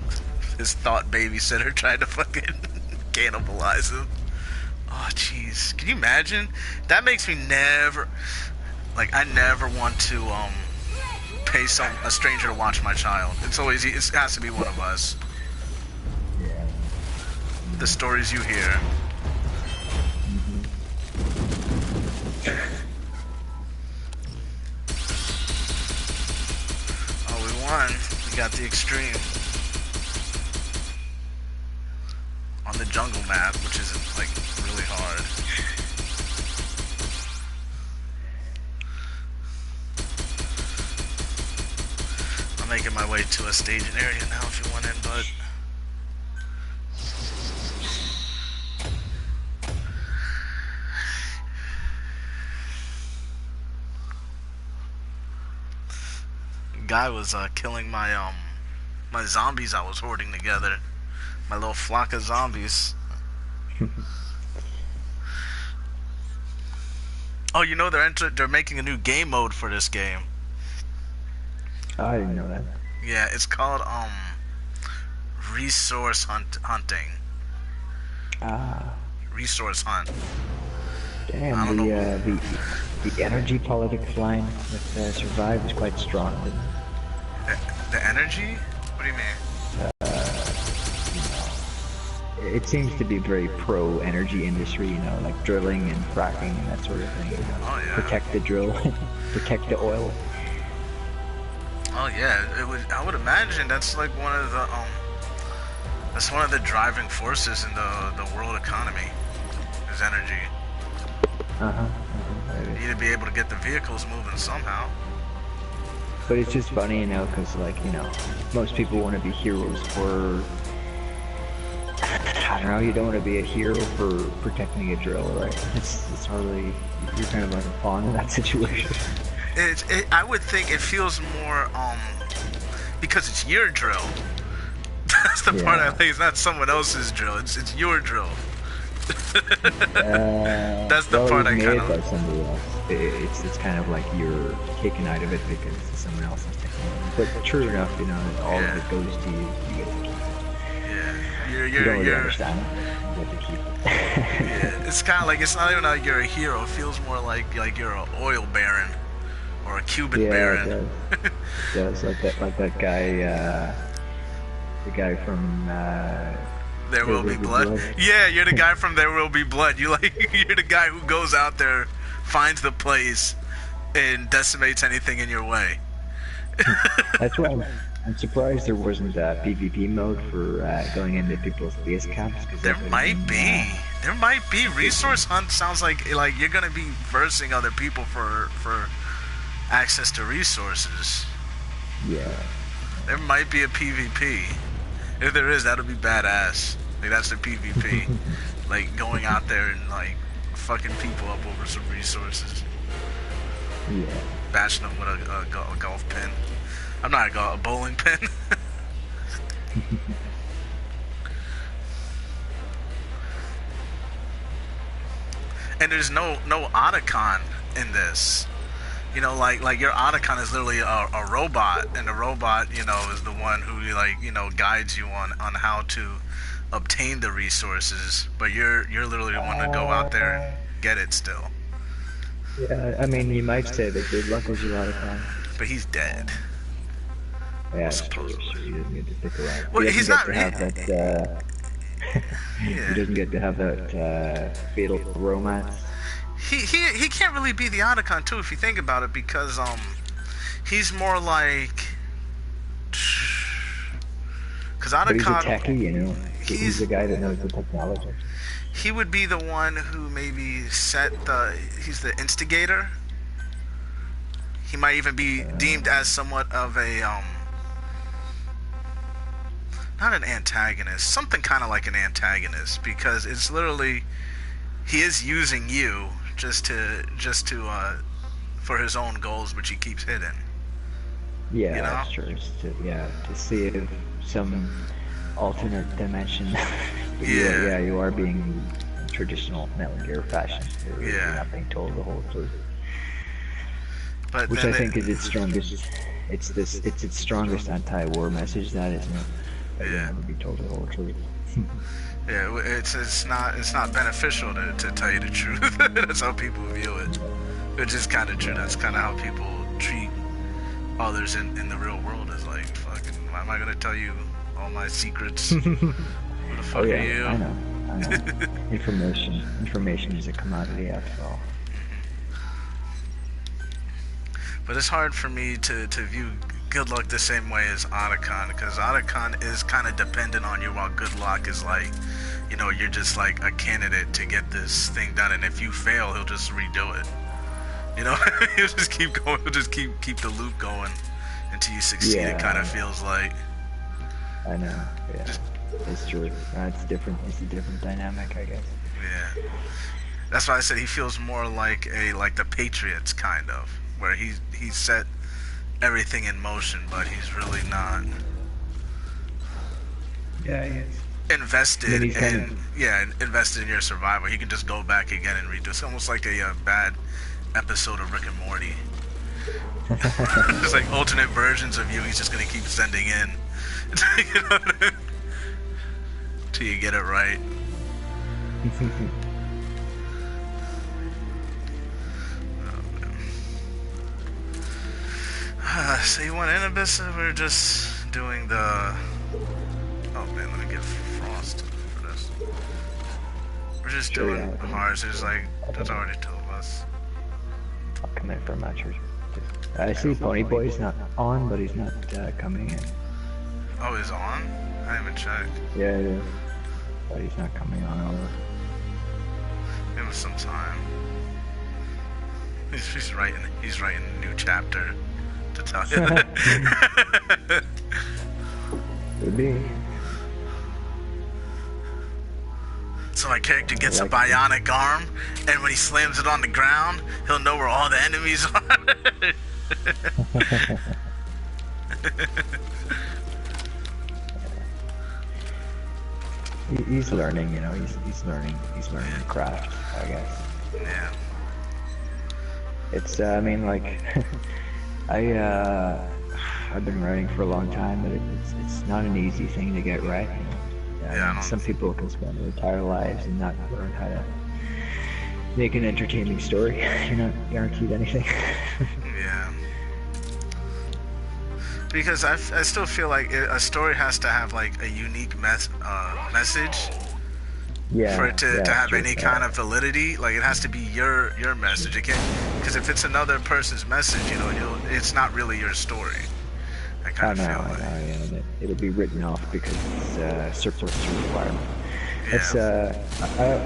his thought babysitter tried to fucking cannibalize him. Oh jeez, can you imagine? That makes me never, like, I never want to pay a stranger to watch my child. It has to be one of us. The stories you hear. Oh, we won. We got the extreme. On the jungle map, which isn't, like, really hard. I'm making my way to a staging area now if you want in, bud. Guy was killing my my zombies I was hoarding together. My little flock of zombies. Oh, you know they're making a new game mode for this game. I didn't know that. Yeah, it's called resource hunting. Resource hunt. Damn, the energy politics line with Survive is quite strong. The energy? What do you mean? It seems to be very pro-energy industry, you know, like drilling and fracking and that sort of thing. You know? Oh yeah. Protect the drill, protect the oil. Oh yeah, I would imagine that's like one of the That's one of the driving forces in the world economy. Is energy. You need to be able to get the vehicles moving somehow. But it's just funny, because, most people want to be heroes for, I don't know, you don't want to be a hero for protecting a drill, right? It's hardly, you're kind of like a pawn in that situation. I would think it feels more, because it's your drill. That's the part I think. It's not someone else's drill. It's your drill. That's the part I kind of. By somebody else. It's kind of like you're taken out of it because someone else is taking it. But true enough, all of it goes to you. You get to keep it. Yeah, you don't really understand it. You get to keep it. Yeah, it's kind of like, it's not even like you're a hero. It feels more like you're an oil baron or a Cuban baron. It does. Like that guy. The guy from There Will Be Blood. Yeah, you're the guy from There Will Be Blood. You're the guy who goes out there, finds the place, and decimates anything in your way. That's why I'm surprised there wasn't a PvP mode for going into people's base camps. There might be. There might be. Resource hunt sounds like you're gonna be versing other people for access to resources. Yeah. There might be a PvP. If there is, that'll be badass. Like, that's the PvP. Like, going out there and, fucking people up over some resources. Yeah. Bashing them with a golf pin. I'm not a bowling pin. And there's no Otacon in this. Like your Otacon is literally a robot, and the robot, is the one who, guides you on how to obtain the resources. But you're literally the one to go out there and get it still. Yeah, I mean, you might say that good luck was your Otacon. But he's dead. Yeah, that's true. He doesn't get to stick around. Well, he's not. He doesn't get to have that fatal romance. He can't really be the Otacon too, if you think about it, because he's more like, because Otacon. But he's a techie, He's the guy that knows the technology. He would be the one who maybe he's the instigator. He might even be deemed as somewhat of a not an antagonist, something kind of like an antagonist, because it's literally he is using you just to for his own goals, which he keeps hidden. Yeah, that's true. To see if some alternate dimension. You are being traditional Metal Gear fashion. You're not being told the whole truth. But which I think is its strongest. It's its strongest anti-war message. That isn't it? Yeah. To be told the whole truth. Yeah, it's not beneficial to tell you the truth. That's how people view it. Which is kind of true. That's kind of how people treat others in the real world. Is like, fucking, why am I gonna tell you all my secrets? Who the fuck are you? I know. Information is a commodity after all. But it's hard for me to view Good Luck the same way as Otacon, because Otacon is kind of dependent on you, while Good Luck is like, you're just like a candidate to get this thing done, and if you fail, he'll just redo it. He'll just keep going. He'll just keep the loop going until you succeed. Yeah. It kind of feels like. I know. Yeah, it's true. It's different. It's a different dynamic, I guess. Yeah, that's why I said he feels more like the Patriots kind of, where he set everything in motion, but he's really not. Yeah, he is. Invested invested in your survival. He can just go back again and redo. It's almost like a bad episode of Rick and Morty. Just like alternate versions of you. He's just gonna keep sending in. Till you get it right. So you want Inibus, or we're just doing the... Oh man, let me get Frost for this. We're just doing Mars. There's already two of us. I'll come in for a match or two. I see Ponyboy's not on, but he's not coming in. Oh, he's on? I haven't checked. Yeah, it is. But he's not coming on over. Give him some time. He's writing a new chapter to tell you that. Could be. So my character gets a Like- bionic arm, and when he slams it on the ground, he'll know where all the enemies are. He's learning, you know. He's learning the craft, I guess. Yeah. It's I mean, like, I've been writing for a long time, but it's not an easy thing to get right. You know? Yeah, I don't- Some people can spend their entire lives and not learn how to make an entertaining story. You're not guaranteed anything. Yeah. Because I still feel like a story has to have like a unique message Yeah. for it to yeah, have sure. any kind of validity. Like it has to be your message. It can't, because if it's another person's message, you know, it's not really your story. I I kind know, of feel I like. know, yeah, and it'll be written off because it's surplus to requirement. Yeah. It's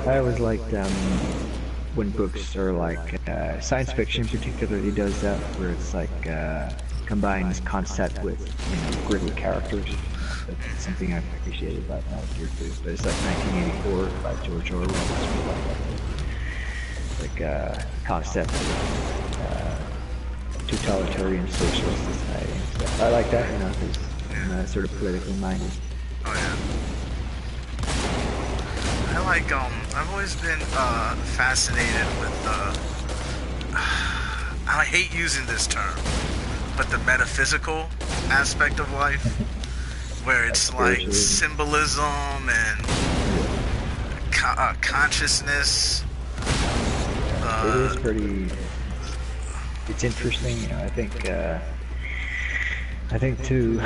I always liked when books are like science fiction particularly does that, where it's like combines concept with, you know, gritty characters. That's something I've appreciated about that here too. But it's like 1984 by George Orwell. It's really like concept of totalitarian socialist society and stuff. I like that, you know, because I'm sort of politically minded. Oh yeah. I like I've always been fascinated with I hate using this term, but the metaphysical aspect of life, where it's like Spiritualism. symbolism and consciousness. It is pretty. It's interesting, you know. I think to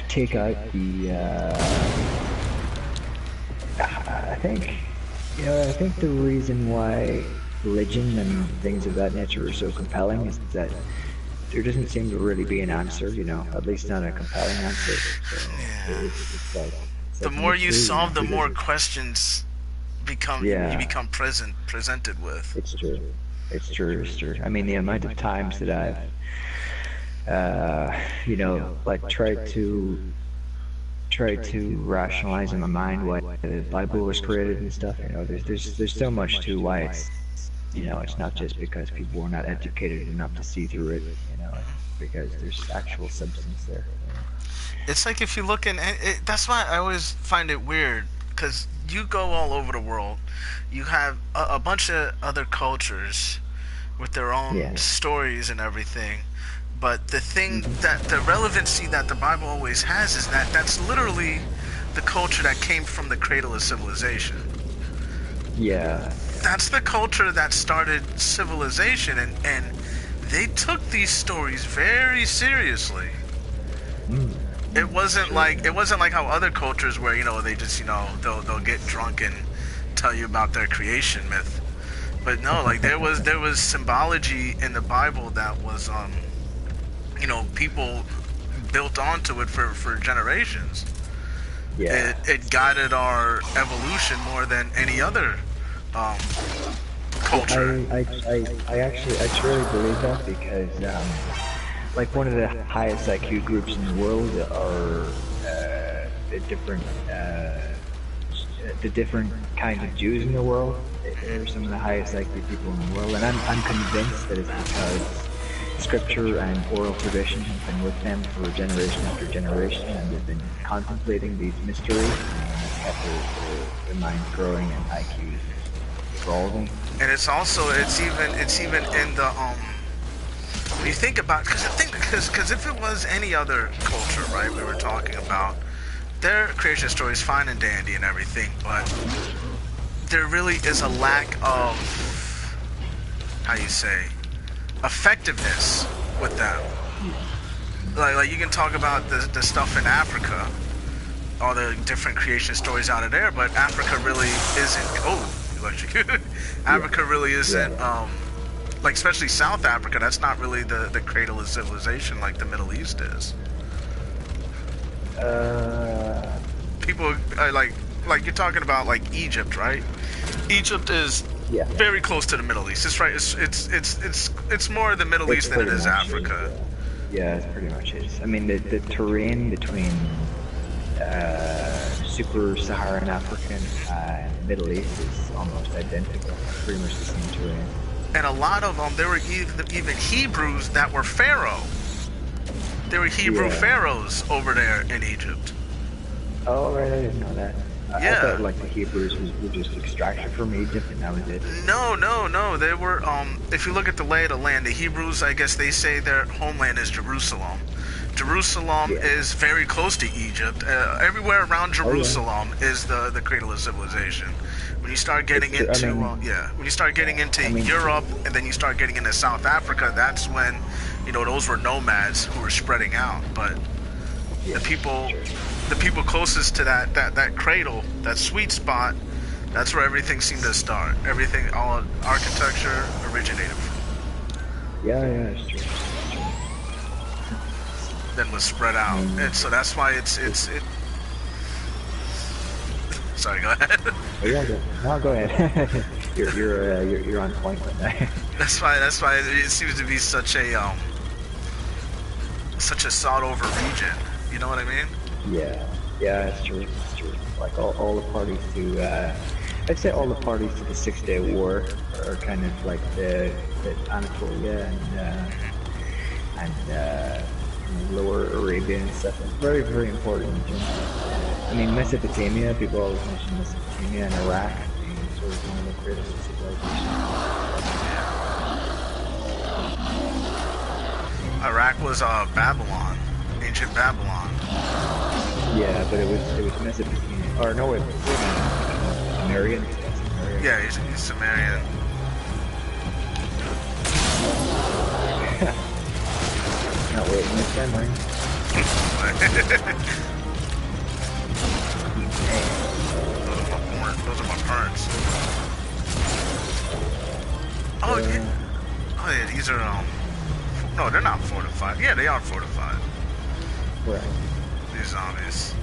take out the. I think, you know, I think the reason why religion and things of that nature are so compelling is that there doesn't seem to really be an answer, you know, at least not a compelling answer. So it's like, The more you mystery, solve, the because more it's- questions Yeah. you become presented with. It's true. It's true. It's true. I mean, the amount of times that I've, you know, like tried to rationalize in my mind why the Bible was created and stuff. You know, there's so much to why it's, you know, it's not just because people were not educated enough to see through it. You know, it's because there's actual substance there. It's like if you look in, that's why I always find it weird, because you go all over the world, you have a bunch of other cultures with their own Yeah. stories and everything, but the thing that the relevancy that the Bible always has is that that's literally the culture that came from the cradle of civilization. Yeah. That's the culture that started civilization, and they took these stories very seriously. It wasn't like how other cultures where, you know, they just, you know, they'll get drunk and tell you about their creation myth. But no, like there was symbology in the Bible that was you know, people built onto it for generations. Yeah. It guided our evolution more than any other culture. I truly believe that because, like, one of the highest IQ groups in the world are the different kinds of Jews in the world. They're some of the highest IQ people in the world, and I'm convinced that it's because scripture and oral tradition have been with them for generation after generation, and they've been contemplating these mysteries, and it's kept their minds growing and IQs evolving. And it's even in the when you think about, because if it was any other culture, right, we were talking about, their creation story is fine and dandy and everything, but there really is a lack of, how you say, effectiveness with them. Like you can talk about the stuff in Africa, all the different creation stories out of there, but Africa really isn't. Oh, electric. Africa really isn't. Like especially South Africa, that's not really the cradle of civilization like the Middle East is. People like you're talking about like Egypt, right? Egypt is Yeah. very close to the Middle East. It's right. It's more the Middle East than it pretty is much Africa. Yeah, it's pretty much it. I mean, the terrain between super Saharan African and Middle East is almost identical. Pretty much the same terrain. And a lot of them, there were even Hebrews that were Pharaoh. There were Hebrew Yeah. pharaohs over there in Egypt. Oh, right, I didn't know that. I Yeah. thought like the Hebrews were just extracted from Egypt and that was it. No. They were. If you look at the lay of the land, the Hebrews, I guess they say their homeland is Jerusalem. Jerusalem Yeah. is very close to Egypt. Everywhere around Jerusalem is the cradle of civilization. When you start getting It's true. I into mean- when you start getting into I mean- Europe and then you start getting into South Africa, that's when those were nomads who were spreading out. But Yeah, the people closest to that cradle, that sweet spot, that's where everything seemed to start. Everything, all architecture originated from. yeah, it's true. Then was spread out, and so that's why it. Sorry, go ahead. Oh, yeah, no, go ahead. you're on point with that. That's why it seems to be such a sought over region. You know what I mean? Yeah, it's true. Like all the parties to, I'd say all the parties to the 6-Day War are kind of like the Anatolia and Lower Arabia and stuff. It's very, very important. I mean, Mesopotamia, people always mention Mesopotamia and Iraq being sort of one of the greatest civilizations. Iraq was Babylon, ancient Babylon. Yeah, but it was Mesopotamia. Or no, wait a minute. Sumerian. Sumerian. Yeah, he's Sumerian. Not waiting this time, right? Those are my parents. Oh yeah, these are no, they're not fortified. Yeah, they are fortified. Right. These zombies.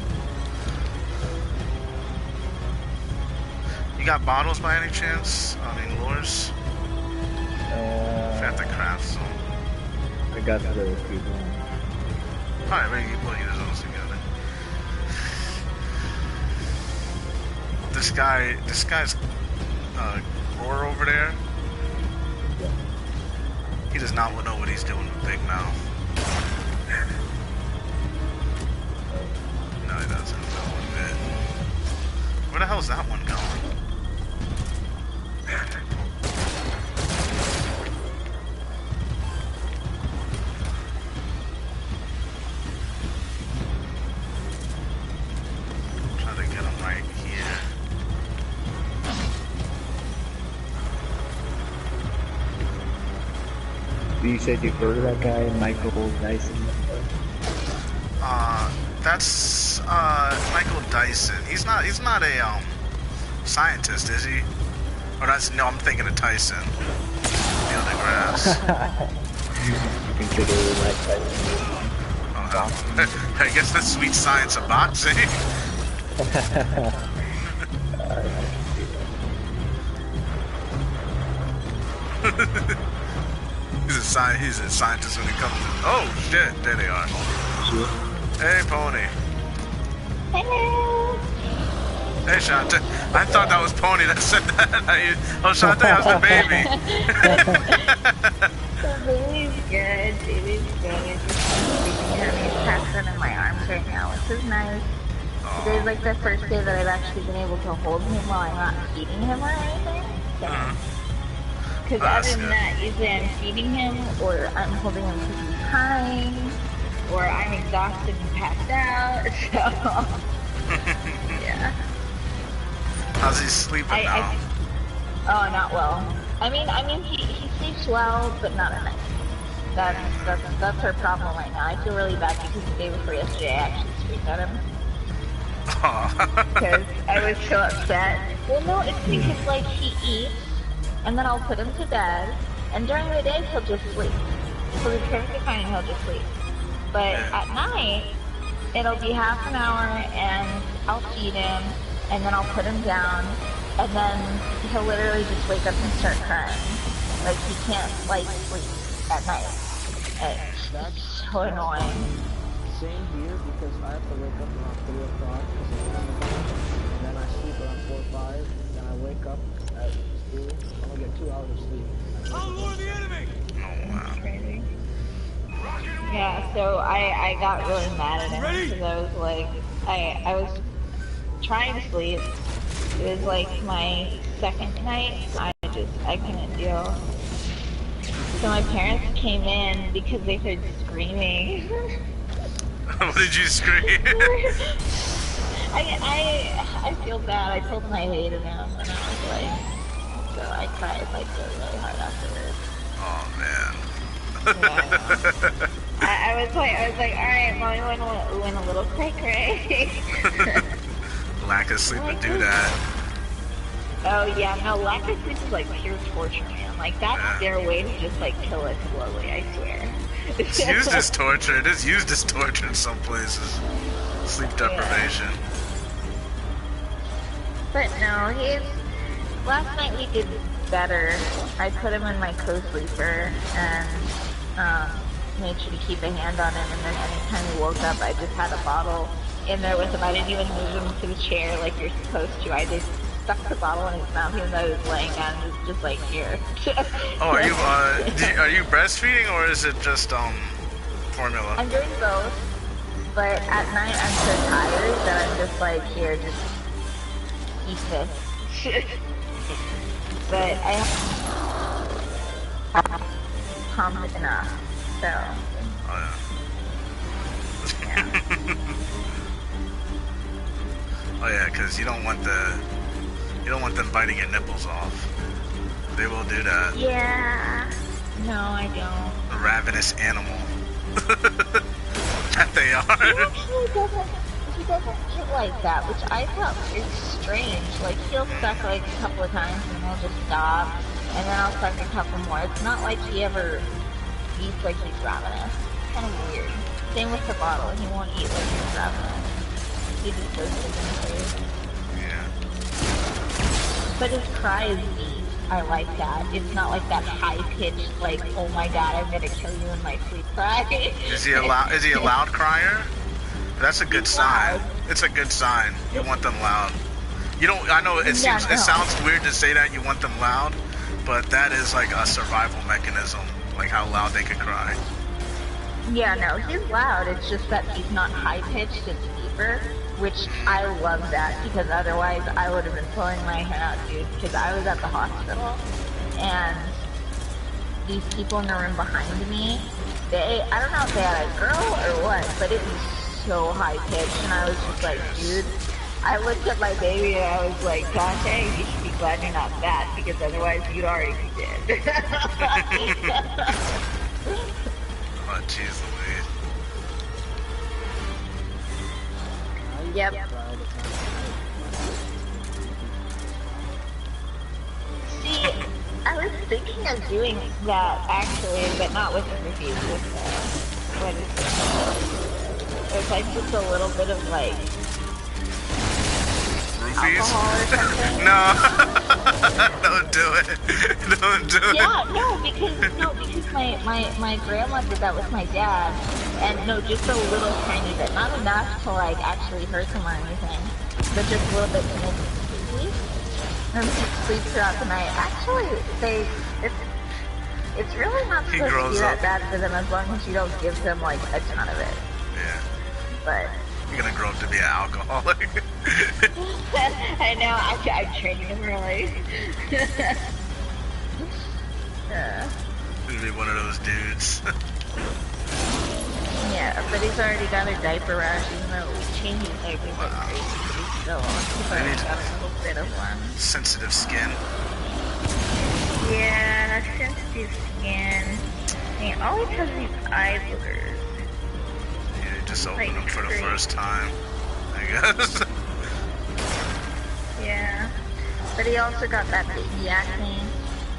You got bottles by any chance? I mean, lures? I have to craft some. I got the people. Alright, we'll use those together. This guy's roar over there. Yeah. He does not know what he's doing with Big Mouth. No, he doesn't. Not one bit. Where the hell's that one going? Try to get him right here. You said you've heard of that guy, Michael Dyson? That's Michael Dyson. He's not a scientist, is he? Or no, I'm thinking of Tyson. Neil deGrasse. You consider Mike Dyson? Oh, I guess that's sweet science of boxing. He's a scientist when it comes to. Oh shit! There they are. Hey, Pony. Hello. Hey, Shantae. I thought that was Pony that said that. Oh, Shantae, how's the baby? The baby's good. Baby's good. Just sleeping here. He's passing in my arms right now, which is nice. Today's like the first day that I've actually been able to hold him while I'm not feeding him or anything. Because That's other than good. that, usually I'm feeding him, or I'm holding him because he's crying, or I'm exhausted and passed out. So, yeah. How's he sleeping now? Oh, not well. I mean, he sleeps well, but not at night. That's our problem right now. I feel really bad because the day before yesterday, I actually screamed at him because I was so upset. Well, no, it's because like he eats, and then I'll put him to bed, and during the day he'll just sleep. He'll be perfectly fine and he'll just sleep. But at night, it'll be half an hour, and I'll feed him, and then I'll put him down, and then he'll literally just wake up and start crying. Like, he can't, like, sleep at night. It's so annoying. Same here because I have to wake up around 3 o'clock because I'm on the phone, and then I sleep around 4 or 5, then I wake up at school. I'm gonna get 2 hours of sleep. I'll lure the enemy! Oh wow. Crazy. Yeah, so I got really mad at him because I was like, I was trying to sleep. It was like my second night. I couldn't deal. So my parents came in because they heard screaming. What did you scream? I feel bad. I told them I hated him, and I was like, so I cried like really hard afterwards. Oh man. Yeah. I was like, all right, mommy went a little cray cray. Lack of sleep would do that. Oh yeah, no, lack of sleep is like pure torture, man. Like that's their way to just like kill it slowly. I swear. It's used as torture. It is used as torture in some places. Sleep deprivation. But no, last night we did better. I put him in my co-sleeper and made sure to keep a hand on him, and then anytime he woke up, I just had a bottle in there with him. I didn't even move him to the chair like you're supposed to. I just stuck the bottle in his mouth even though he was laying down and was just like, here. Oh, are you breastfeeding or is it just formula? I'm doing both, but at night I'm so tired that I'm just like, here, just eat this. But I have pumped enough, so. Oh yeah. Oh yeah, because you don't want them biting your nipples off. They will do that. Yeah. No, I don't. A ravenous animal. That they are. He doesn't eat like that, which I thought is strange. Like, he'll suck like a couple of times and then he'll just stop, and then I'll suck a couple more. It's not like he ever eats like he's ravenous. It's kind of weird. Same with the bottle. He won't eat like he's ravenous. He just goes to the food. Yeah. But his cry is deep. I like that. It's not like that high-pitched, like, oh my god, I'm gonna kill you in my sleep cry. Is he a loud crier? That's a good sign. Loud. It's a good sign. You want them loud. You don't. I know it seems. No. It sounds weird to say that you want them loud, but that is like a survival mechanism. Like how loud they can cry. Yeah, no, he's loud. It's just that he's not high-pitched. It's deeper, which I love that because otherwise I would have been pulling my hair out, dude. Because I was at the hospital and these people in the room behind me, I don't know if they had a girl or what, but it was so high-pitched, and I was just like, dude, I looked at my baby and I was like, Dante, you should be glad you're not that, because otherwise you'd already be dead. Oh jeez Louise. Yep. See, I was thinking of doing that actually, but not with the reviews, with what is it? It's like just a little bit of like Roofies? alcohol or something. No. Don't do it. Don't do it. Yeah, because my grandma did that with my dad, and no, just a little tiny bit, not enough to like actually hurt him or anything, but just a little bit to make him sleepy, and he sleep throughout the night. Actually, it's really not He supposed to grows be that up. bad for them as long as you don't give them like a ton of it. Yeah. But You're gonna grow up to be an alcoholic. I know I'm training him really. You're gonna be one of those dudes. Yeah, but he's already got a diaper rash, even though changing diapers like crazy. He's still he's already got a little bit of one. Sensitive skin. Yeah, sensitive skin. He always has these eye boogers. Yeah, you just open Like, them for the great. first time, I guess. Yeah. But he also got that baby acne.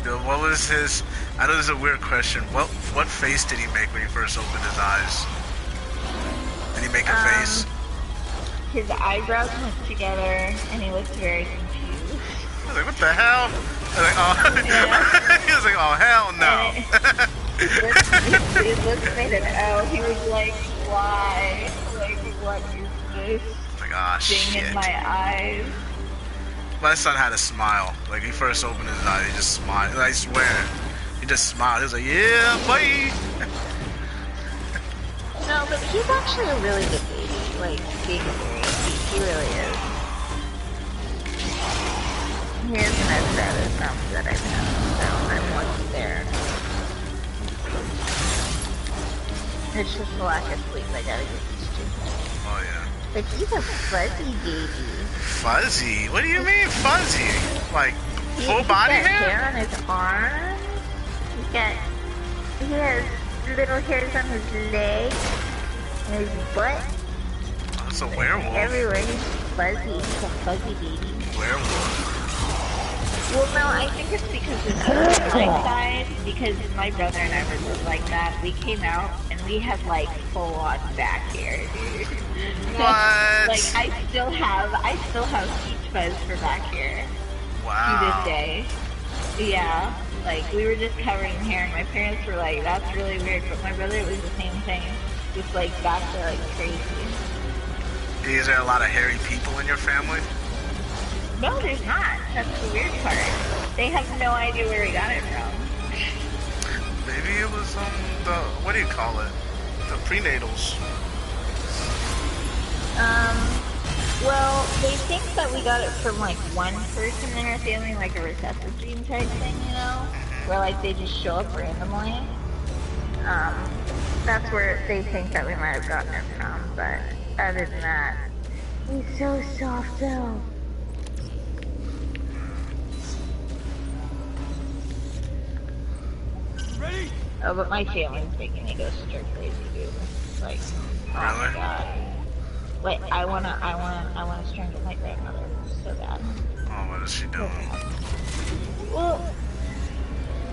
Dude, what was his? I know this is a weird question. What face did he make when he first opened his eyes? Did he make a face? His eyebrows went together, and he looked very confused. I was like, what the hell? I was like, oh. Yeah. He was like, oh, hell no. It looked made an O. He was like, why? Like, what is this Like, ah, thing shit. in my eyes? My son had a smile. Like, he first opened his eyes, he just smiled. I swear. He just smiled. He was like, yeah, boy. No, but he's actually a really good baby. Like, being serious, he really is. He isn't as bad as some that I've had, so I'm lucky there. It's just a lack of sleep I gotta get used to. Oh, yeah. But he's a fuzzy baby. Fuzzy? What do you mean fuzzy? Like, full He's body got hair? hair on his arms. He has little hairs on his leg and his butt. Oh, it's a werewolf. Everywhere. He's fuzzy. He's a fuzzy baby. Werewolf. Well, no, I think it's because of my side, because my brother and I were both like that. We came out and we had like full-on back hair, dude. What? Like I still have peach fuzz for back hair to Wow. this day. Yeah, like we were just covering hair, and my parents were like, "That's really weird," but my brother was the same thing, just like back hair like crazy. Is there a lot of hairy people in your family? No, there's not. That's the weird part. They have no idea where we got it from. Maybe it was the, what do you call it? The prenatals. Well, they think that we got it from like one person in our family, like a recessive gene type thing, you know? Where like they just show up randomly. That's where they think that we might have gotten it from, but other than that, he's so soft though. Ready? Oh, but my family's making me go stir crazy, dude. Like, oh my Really? god. Wait, I wanna strangle my grandmother so bad. Oh, what is she doing? Well,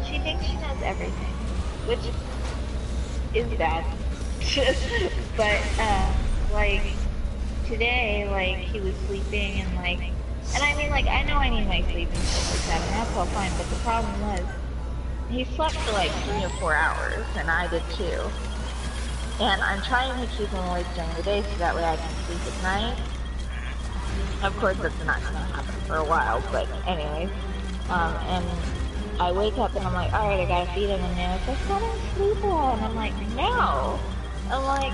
she thinks she knows everything, which is bad. But, like, today, like, he was sleeping and, like, and I mean, like, I know I need my sleep and stuff like that, and that's all fine, but the problem was, he slept for, like, 3 or 4 hours, and I did too. And I'm trying to keep him awake during the day so that way I can sleep at night. Of course, that's not going to happen for a while, but anyways. And I wake up and I'm like, alright, I gotta feed him. And then it's like, let him sleep well. And I'm like, no. I'm like,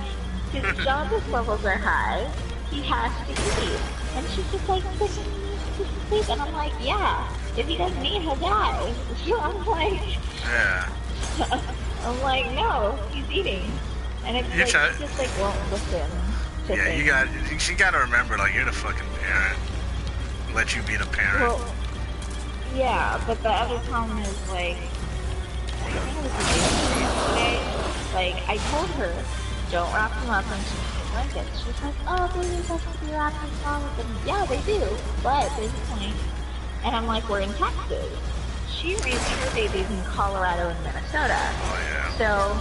his jaundice levels are high. He has to eat. And she's just like, but he needs to sleep. And I'm like, yeah. If he doesn't eat, he'll die. So I'm like, Yeah. I'm like, no, he's eating. And it's You like, try- he just like won't listen to Yeah, things. she gotta remember, like, you're the fucking parent. Let you be the parent. Well, yeah, but the other problem is like, I think it was the day yesterday. Like, I told her, don't wrap them up in sheets blankets. She's like, oh, babies have to be wrapped in blankets. And yeah, they do, but there's a point. And I'm like, we're in Texas. She raised her babies in Colorado and Minnesota. Oh, yeah. So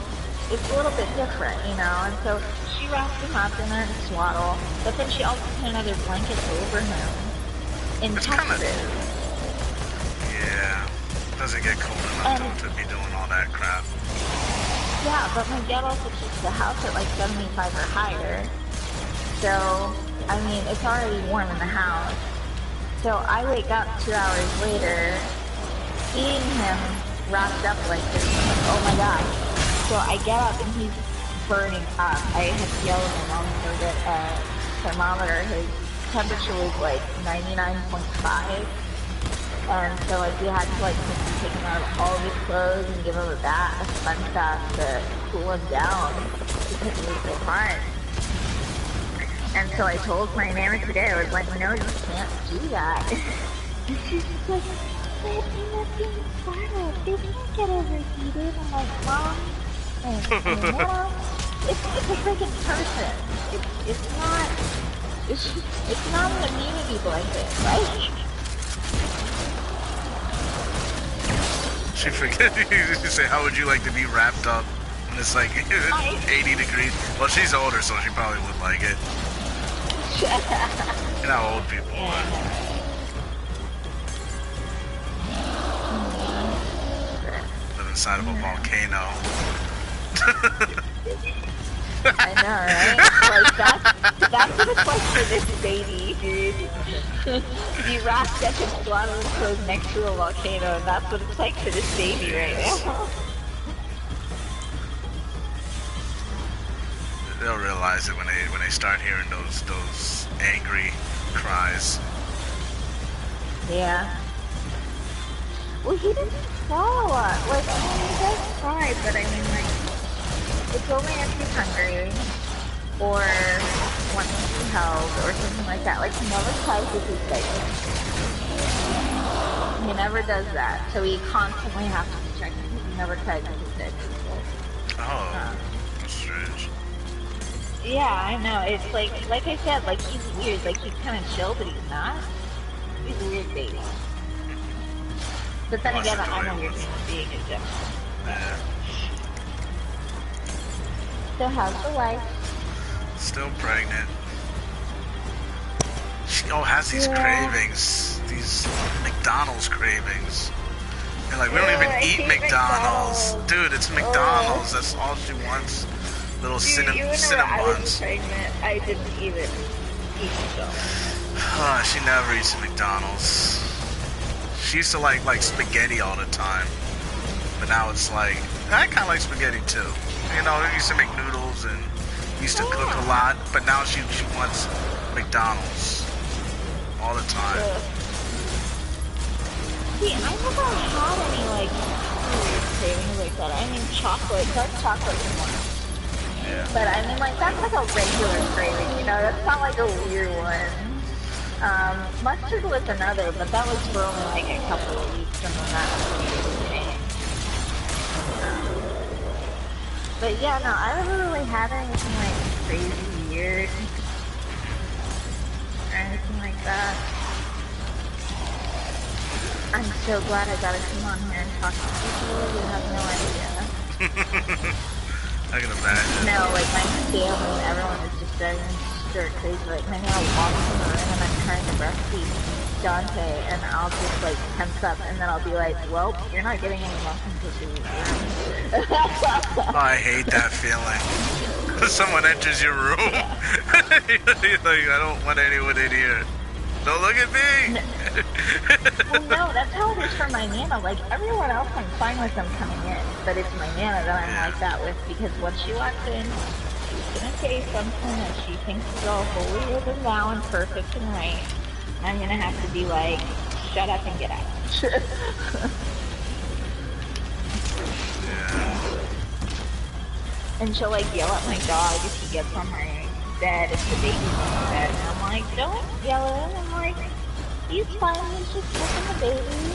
it's a little bit different, you know, and so she wrapped him up in a swaddle, but then she also put another blanket over him in It's kinda- Texas. Yeah. Doesn't get cold enough to be doing all that crap. Yeah, but my dad also keeps the house at like 75 or higher. So, I mean, it's already warm in the house. So I wake up 2 hours later, seeing him wrapped up like this. I'm like, oh my god. So I get up and he's burning up. I had to yell at my mom to go get a thermometer. His temperature was like 99.5. And so like we had to like take him out of all of his clothes and give him a bath, a sponge bath to cool him down because he was so hot. And so I told my nana today, I was like, no, you can't do that. And she's just like, but you're not being smart. They can't get overheated. I'm like, Mom, and Mom, it's a freaking person. It's not an immunity blanket, right? She forget you say, how would you like to be wrapped up? And it's like 80 degrees. Well, she's older, so she probably would like it. You know how old people are. Live inside of a volcano. I know, right? Like that's what it's like for this baby, dude. You wrap second swaddling clothes next to a volcano, and that's what it's like for this baby right now. They'll realize it when they start hearing those angry cries. Yeah. Well, he doesn't cry a lot. Like, I mean, he does cry, but I mean, like, it's only if he's hungry or wants to be held or something like that. Like, he never cries with his diaper. He never does that. So we constantly have to be checking because he never cries with his diaper. Oh, that's strange. Yeah, I know. It's like I said, like, he's weird. Like, he's kind of chill, but he's not. He's a weird baby. But then again, I'm a weird human being in general. Yeah. So how's the wife? Still pregnant. She has these cravings, these McDonald's cravings. And like, we don't even I eat hate McDonald's. McDonald's. Dude, it's McDonald's. That's all she wants. Little Dude, even when I was Cinnabons. pregnant, I didn't even eat McDonald's. She never eats McDonald's. She used to like spaghetti all the time. But now it's like, I kind of like spaghetti too. You know, I used to make noodles and used to cook a lot. But now she wants McDonald's all the time. See, I never had any, like, weird cravings like that. I mean, chocolate, dark chocolate is one. Yeah. But I mean, like, that's like a regular craving, you know? That's not like a weird one. Mustard was another, but that was for only like a couple of weeks, and then that was changed. But yeah, no, I never really had anything like crazy weird or anything like that. I'm so glad I got to come on here and talk to people. You have no idea. I can imagine. No, like my family and everyone is just driving me stir crazy. Like maybe I'll walk in the room and I'm trying to breastfeed Dante and I'll just like tense up and then I'll be like, well, you're not getting any milk until she leaves the room. Oh, I hate that feeling. Someone enters your room. You're like, I don't want anyone in here. Don't look at me. Well, no, that's how it is for my Nana. Like everyone else, I'm fine with them coming in, but it's my Nana that I'm like that with because once she walks in, she's gonna say something that she thinks is all holier than thou and perfect and right. And I'm gonna have to be like, shut up and get out. And she'll like yell at my dog if he gets on my bed, if the baby's on the bed. And I'm like, don't yell at him. I'm like, he's fine, he's just looking the baby.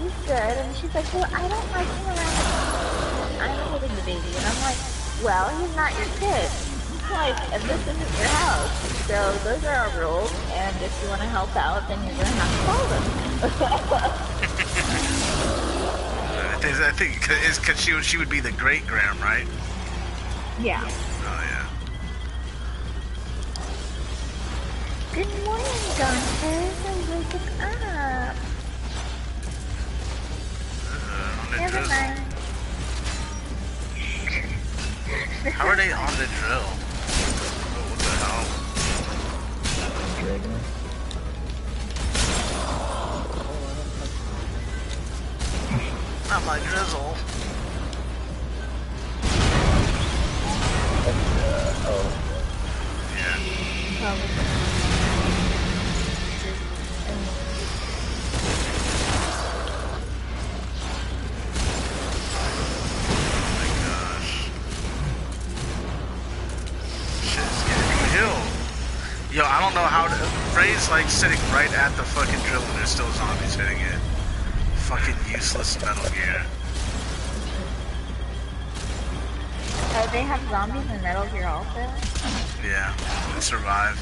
He's good. And she's like, well, I don't like him around. I'm holding the baby. And I'm like, well, he's not your kid. Like, and this isn't your house. So those are our rules. And if you want to help out, then you're going to have to follow them. I think it's because she would be the great Graham, right? Yeah. Oh yeah. Good morning, Dante. I'm waking up. On the Never drizzle. mind. How are they on the drill? Oh, what the hell? Dragon. Not my drizzle. Yeah. Oh my gosh. Shit's getting killed. Yo, I don't know how to. Frey's like sitting right at the fucking drill and there's still zombies hitting it. Fucking useless Metal Gear. They have zombies in Metal Gear also? Yeah, and survive.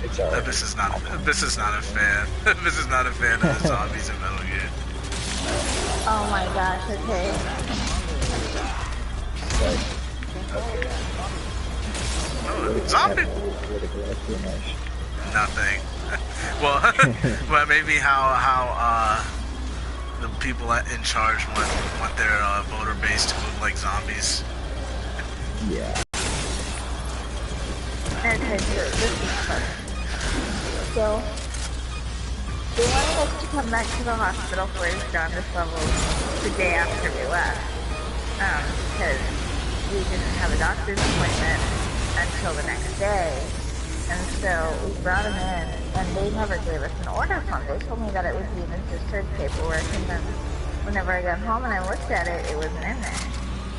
It's alright. This is not a fan. This is not a fan of the zombies in Metal gosh, okay. Oh, zombie. Nothing. Well, well, maybe how the people in charge want their voter base to move like zombies. Yeah. Okay, so this is fun. So, they wanted us to come back to the hospital for his jaundice levels the day after we left. Because we didn't have a doctor's appointment until the next day. And so we brought him in, and they never gave us an order form. They told me that it would be in his discharge paperwork, and then whenever I got home and I looked at it, it wasn't in there.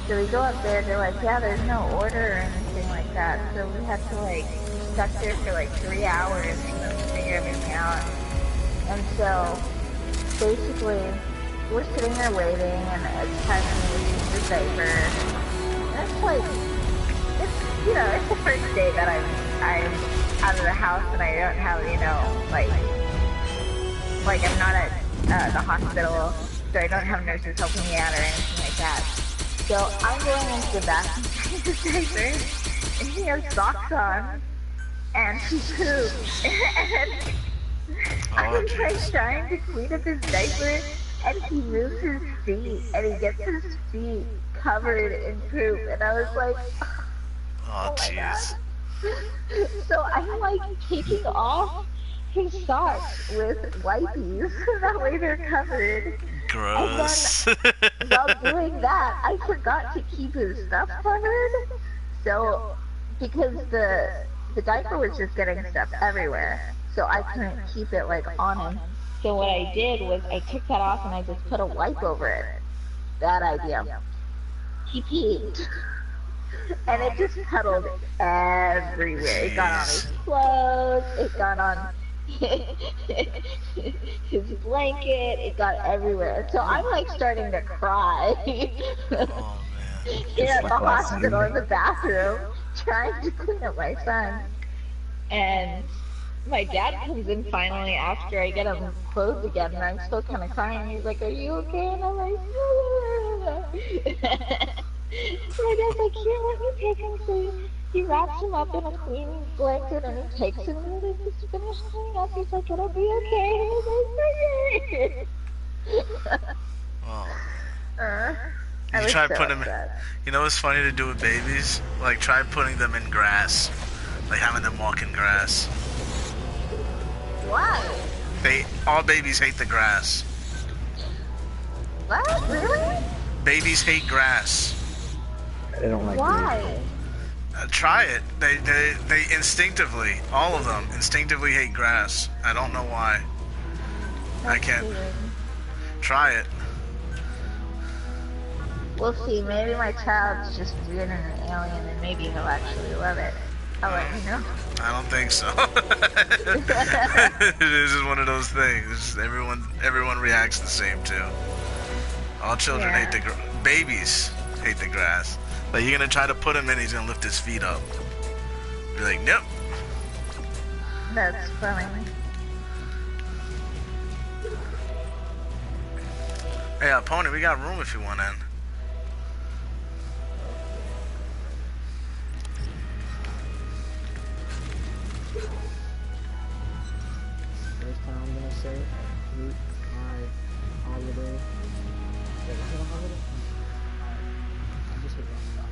So we go up there, they're like, yeah, there's no order or anything like that. So we had to like, stuck there for like 3 hours for them to figure everything out. And so, basically, we're sitting there waiting, and it's time for me to use the diaper. And it's like, it's the first day that I'm out of the house and I don't have, like I'm not at the hospital, so I don't have nurses helping me out or anything like that. So I'm going into the bathroom to use the diaper, and he has socks on, and he poops. And I'm like trying to clean up his diaper, and he moves his feet, and he gets his feet covered in poop, and I was like, Oh, jeez. so I'm like taking off his socks with wipies, so that way they're covered. Gross. And then, while doing that, I forgot to keep his stuff covered, so, because the diaper was just getting stuff everywhere. So I couldn't keep it like on him. So what I did was I took that off and I just put a wipe over it. Bad idea. He peed. And it just puddled everywhere. It got on his clothes, it got on his blanket, it got everywhere. So I'm like starting to cry. Oh, man. Here at the hospital in the bathroom, trying to clean up my son. And my dad comes in finally after I get him clothes again, and I'm still kind of crying. He's like, "Are you okay?" And I'm like, my dad's like, "Here, let me take him." So he wraps him up in a clean blanket, and he takes him, and he just finished cleaning up. He's like, "It'll be okay." And I was like, "Okay." Oh. I You was try so putting them. upset. You know what's funny to do with babies? Like try putting them in grass, like having them walk in grass. Why? All babies hate the grass. What? Really? Babies hate grass. I don't like Why? Try it. They instinctively, all of them, instinctively hate grass. I don't know why. I can't. Weird. Try it. We'll see. Maybe my child's just weird and an alien, and maybe he'll actually love it. I'll let you know. I don't think so. It is just one of those things. Everyone reacts the same too. All children hate the babies hate the grass. Like you're gonna try to put him in, he's gonna lift his feet up. You're like, nope. That's funny. Hey, Pony, we got room if you want in. First time I'm gonna say, meet my holiday. Wait, is it a holiday? I just hit that stop.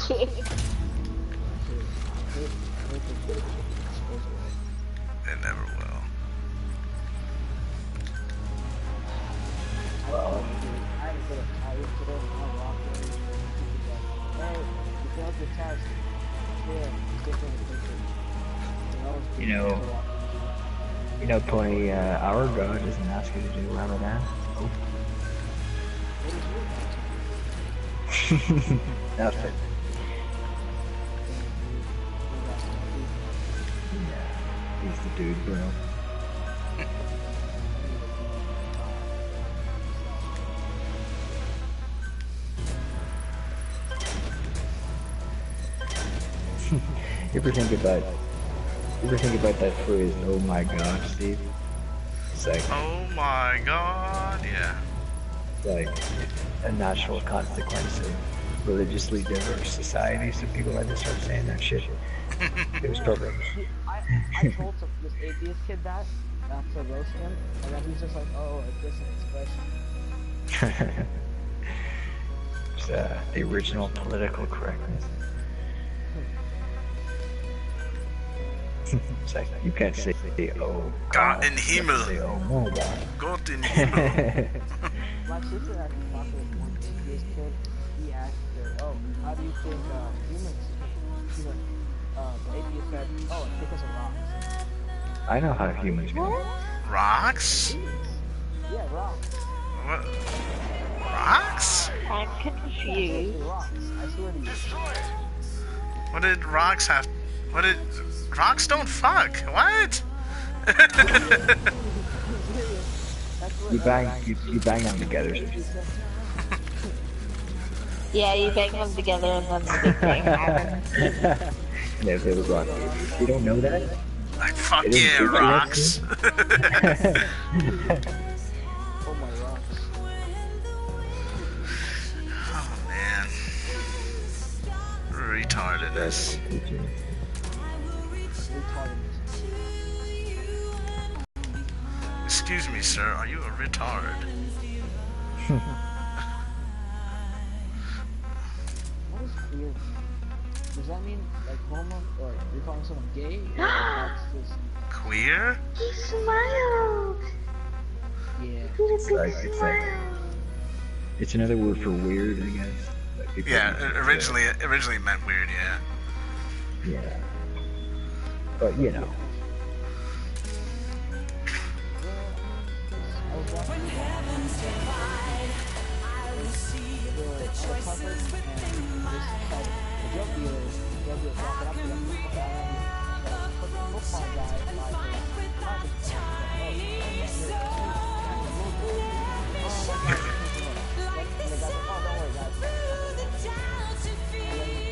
I hate the good goes away. It never will. I had to get a tire today. I walked in. Hey, you failed your test. Here, stick in the picture. You know, Pony, our God doesn't ask you to do Ramadan. Nothing. Yeah, he's the dude, bro. You ever think about that phrase, "Oh my God," Steve? It's like, Oh my god, yeah. like a natural consequence of religiously diverse societies. So people had to start saying that shit. It was probably. I told this atheist kid that to roast him, and then he's just like, oh, it's just an expression. It's, the original political correctness. It's like, you can't say, oh, Gott in You have to say, Himmel. oh, no, God. Gott in Himmel. My sister actually talked with one atheist kid. He asked her, oh, how do you think humans came? She's like, the atheist said, oh, it's because of rocks. I know how humans go. Rocks? Yeah, rocks. What? Rocks? I'm Yeah, confused. it's rocks. I swear to you. What did rocks have? What did... Rocks don't fuck. What? That's what, You bang them together. Yeah, you bang them together and then the big thing happens. Yeah, they were rock babies. You don't know that? Like, fuck It is yeah, creepy, rocks. oh my rocks. Oh, man. Retardedness. Retarded. Excuse me, sir. Are you a retard? What is queer? Does that mean like homo or you're calling someone gay? Or that's just Queer? He smiled. yeah. He did a big Like, it's smile. It's another word for weird, I guess. Like, people Yeah, use it, originally it meant weird, yeah. Yeah. But, you know. I was watching the cover and this like the drug dealer walking up to them. The football guy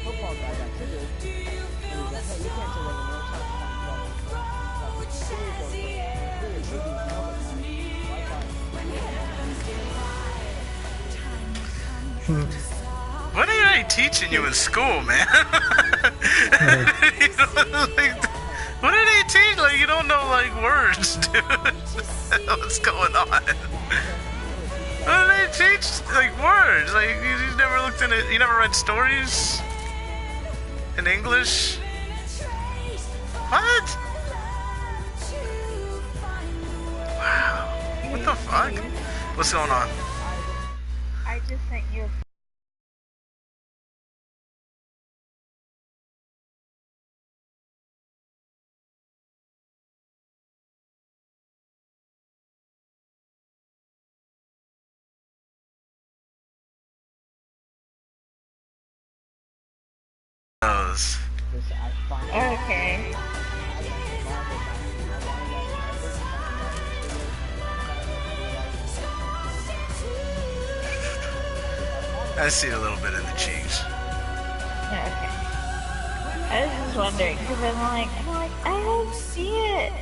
football guy got triggered. And he's like, hey, you can't say that in no time. What are they teaching you in school, man? You know, like, what do they teach? Like, you don't know, like, words, dude. What's going on? What do they teach? Like, words? Like, you never looked in it, you never read stories in English? What? Wow. What the fuck? What's going on? I just sent you a Those. I find Okay. I see a little bit in the cheeks. Yeah, okay. I was just wondering, because I'm like, I don't see it.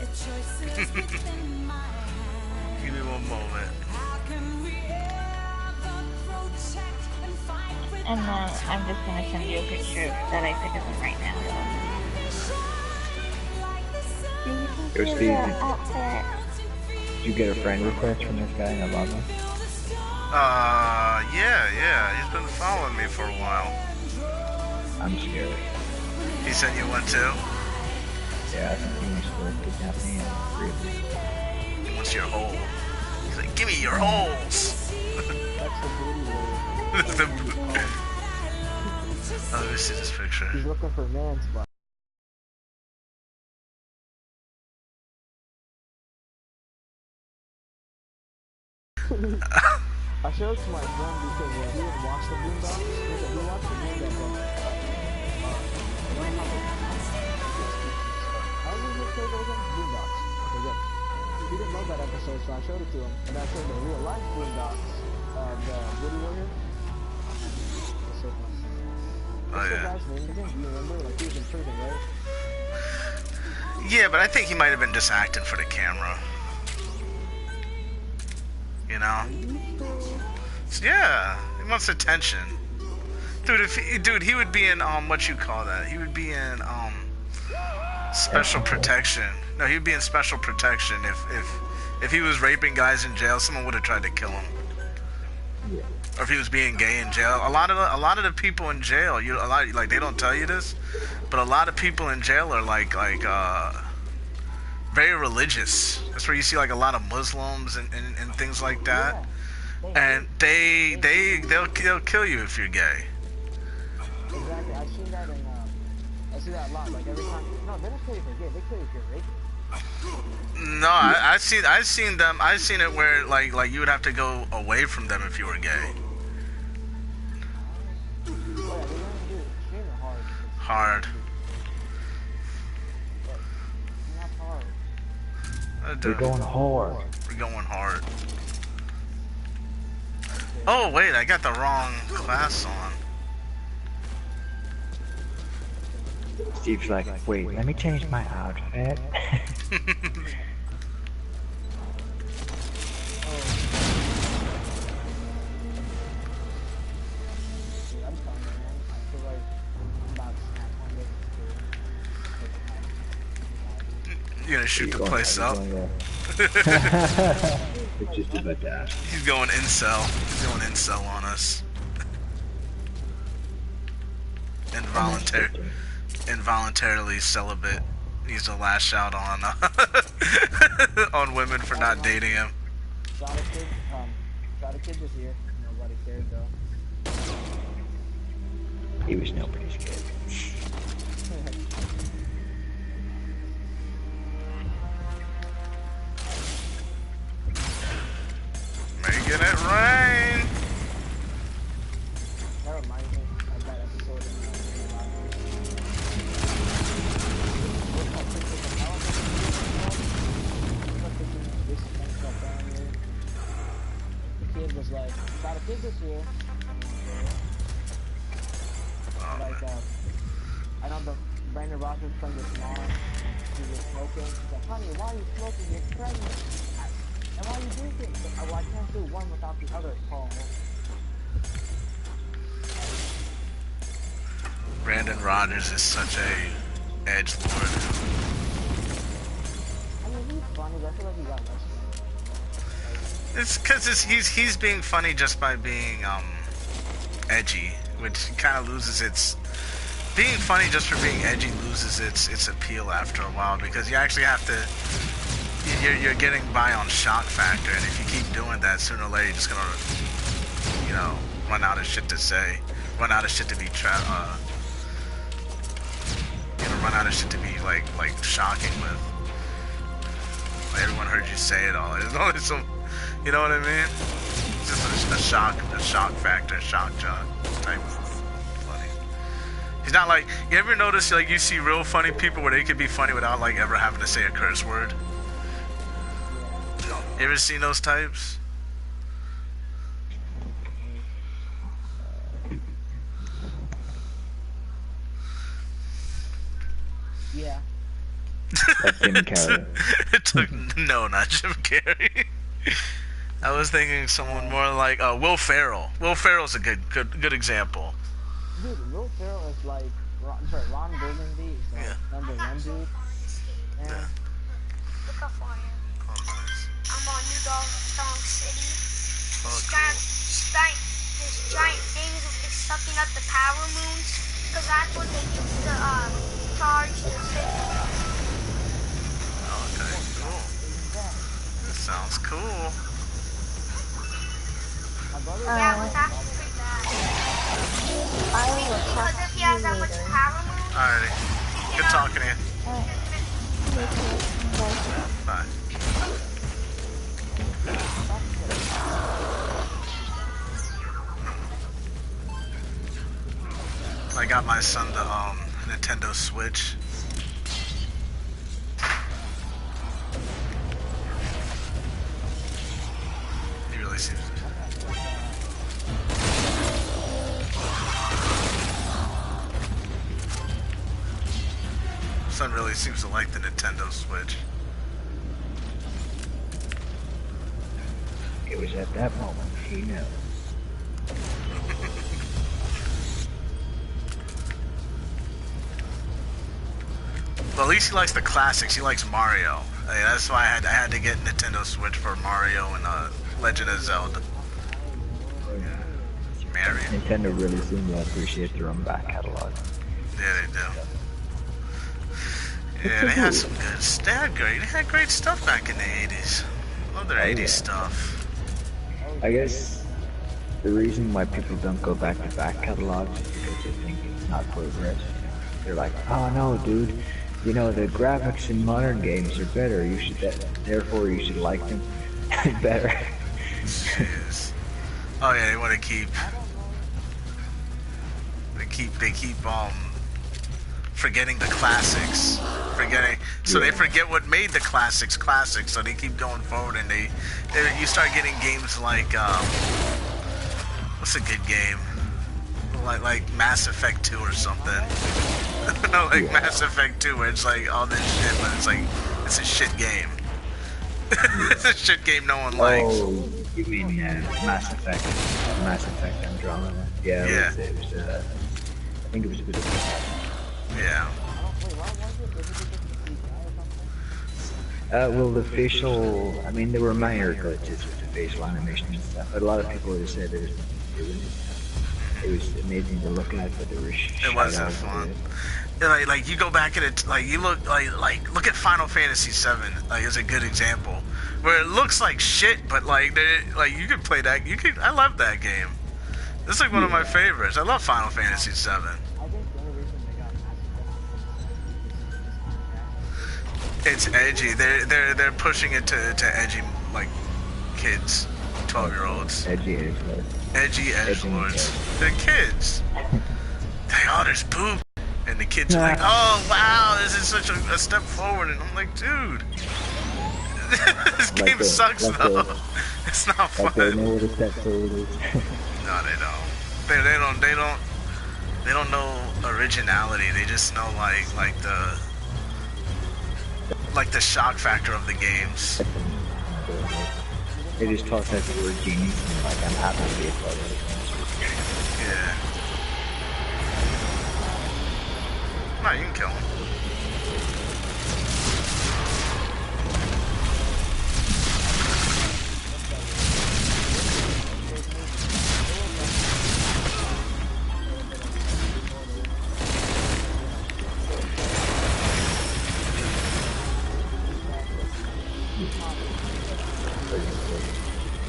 Give me one moment. And then I'm just going to send you a picture that I took of him right now. Do you think Yo, he's Steve, outfit? Did you get a friend request from this guy in Alabama? Yeah. He's been following me for a while. I'm scared. He sent you one too? Yeah, I think he wants to kidnap me and rape me. He wants your hole. He's like, give me your holes. that's the booty word. Oh, let me see this picture. He's looking for man's butt. I showed it to my friend because he would watch the Boondocks. He watched the Boondocks. How was the show go again? Boondocks. Okay, good. He didn't know that episode, so I showed it to him. And I showed the real life Boondocks of Woody Warrior. So, Oh, what's the yeah. guy's name again? Do you remember? Like, he was in prison, right? Yeah, but I think he might have been just acting for the camera. You know? Yeah, he wants attention. Dude, dude, he would be in what you call that? He would be in special protection. No, he'd be in special protection if he was raping guys in jail. Someone would have tried to kill him. Or if he was being gay in jail. A lot of the people in jail, like they don't tell you this, but a lot of people in jail are like very religious. That's where you see like a lot of Muslims and things like that. And they'll kill you if you're gay. Exactly. I've seen that in I see that a lot. Like every time. No, they don't kill you if you're gay. They kill you if you're raping. No, I've seen it where like you would have to go away from them if you were gay. Oh, yeah, they're gonna do it extremely hard. Hard. Not hard. We're going hard. We're going hard. Oh wait, I got the wrong class on. Steve's like, wait, let me change my outfit. Dude, I'm telling you, man. I feel like I'm about to snap one day. You're gonna shoot the place up. It's just about that. He's going incel. He's going incel on us. Involuntarily celibate. He's to lash out on on women for not dating him. Shot a kid this year. Nobody cared though. He was nobody's kid. Making it rain. That reminds me of that episode the kid was like, got a kid this year. Like, I know the Brandon Rogers from this mom, he was smoking. He's like, honey, why are you smoking? You're pregnant. And why are you drinking? He's like, well, I can't do one without the other, Paul. Brandon Rogers is such a edgelord. I mean, he's funny, but I feel like he got less funny. It's because he's being funny just by being edgy, which kind of loses its being funny just for being edgy loses its appeal after a while, because you actually have to you're getting by on shock factor, and if you keep doing that, sooner or later you're just gonna run out of shit to say, run out of shit to be run out of shit to be like shocking with. Like, everyone heard you say it all. There's only some, you know what I mean? It's just a shock factor, shock jock type funny. He's not like, you ever notice like you see real funny people where they could be funny without like ever having to say a curse word? You ever seen those types? Yeah. Like Jim Carrey. It took no, not Jim Carrey. I was thinking someone more like Will Ferrell. Will Ferrell's a good example. Dude, Will Ferrell is like, Ron Burgundy is like number one dude. And Yeah. Look how far I am. Oh, nice. I'm on New Dong City. Oh, This giant thing is sucking up the power moons, because that's what they use to charge the city. Okay, cool. That sounds cool. my brother, Yeah, it was actually pretty bad. I will talk Because if to he you has that much later. power moons, Alrighty. Good talking to you. Bye. Bye. I got my son the Nintendo Switch. He really seems to. Son really seems to like the Nintendo Switch. It was at that moment he knew. Well, at least he likes the classics. He likes Mario. That's why I had to get Nintendo Switch for Mario and Legend of Zelda. Mario. Nintendo really seemed to appreciate their own back catalog. Yeah, they do. Yeah, they had some good. They had great stuff back in the '80s. Love their '80s stuff. I guess the reason why people don't go back to back catalogs is because they think it's not progress. They're like, oh no, dude, you know the graphics in modern games are better. You should, therefore, you should like them better. Jeez. Oh yeah, they want to keep. They keep forgetting the classics. They forget what made the classics classics. So they keep going forward, and you start getting games like what's a good game? Like Mass Effect 2 or something. Mass Effect 2, where it's like all this shit, but it's like it's a shit game. It's a shit game no one likes. Oh, you mean Mass Effect? Mass Effect Andromeda? Yeah. Yeah. It was, I think it was a bit of a... Yeah. Well, the facial, I mean, there were minor glitches with the facial animation and stuff, but a lot of people would have said it was amazing to look at, but there was It wasn't fun. Like you go back at it, like you look look at Final Fantasy VII, like as a good example, where it looks like shit, but like you could play that. I love that game. It's like one of my favorites. I love Final Fantasy VII. It's edgy. They're pushing it to edgy like kids, 12-year-olds. Edgy edgelords. Edgy edgelords. They're kids. There's boob. And the kids are like, oh wow, this is such a step forward. And I'm like, dude, this game sucks though. It's not fun. They know what a step forward is. No, they don't. They don't know originality. They just know like the shock factor of the games. They just toss out the word genius and like, I'm happy to be a part of it. Yeah. No, you can kill him.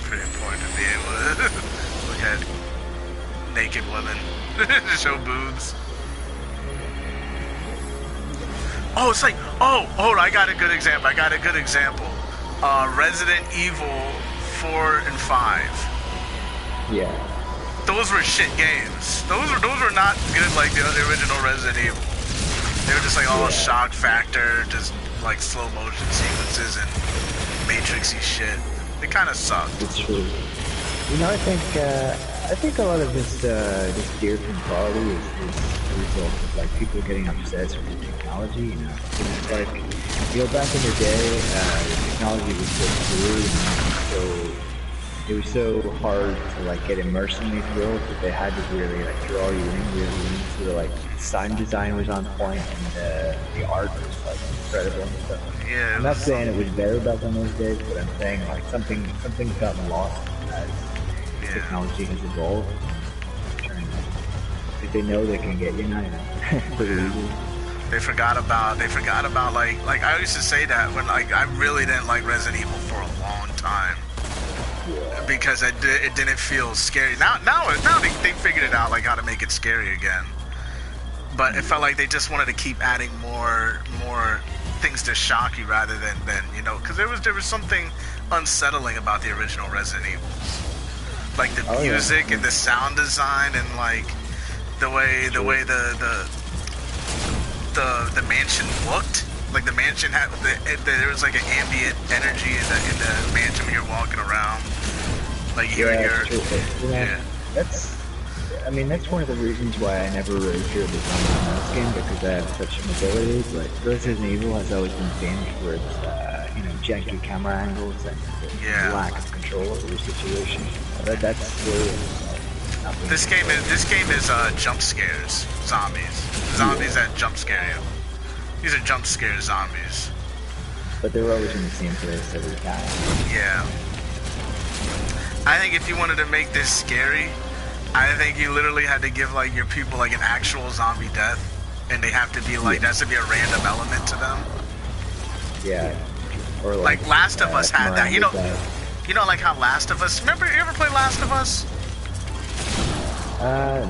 Pretty important to be able to look at naked women to show boobs. Oh, it's like, I got a good example. Resident Evil 4 and 5. Yeah. Those were shit games. Those were not good like the original Resident Evil. They were just like all shock factor, just like slow motion sequences and Matrixy shit. They kind of sucked. It's true. You know, I think a lot of this dear from quality is a result of like people getting obsessed with the technology. You know, it's like, you know, back in the day, the technology was so fluid and it was so hard to like get immersed in these worlds that they had to really like draw you in really into like sound design was on point and the art was like incredible and stuff. Yeah. I'm not saying it was better back in those days, but I'm saying like something's gotten lost as technology has evolved. Because they know they can get you now, pretty easily. They forgot about like I used to say that when like I really didn't like Resident Evil for a long time. Because it didn't feel scary. Now they figured it out, like how to make it scary again. But it felt like they just wanted to keep adding more things to shock you rather than you know, because there was something unsettling about the original Resident Evils, like the music and the sound design and like the way the mansion looked. Like the mansion had there was like an ambient energy in the mansion when you're walking around. Like that's one of the reasons why I never really feared the zombies in this game, because I have such mobility. But Resident Evil has always been famed for its janky camera angles and lack of control over the situation. That's where this game is jump scares, zombies that jump scare you. These are jump scare zombies. But they're always in the same place every time. Yeah. I think if you wanted to make this scary, I think you literally had to give like your people like an actual zombie death, and they have to be like, that has to be a random element to them. Yeah. Or Like Last of Us had that. You know, Miranda like how Last of Us. Remember, you ever play Last of Us?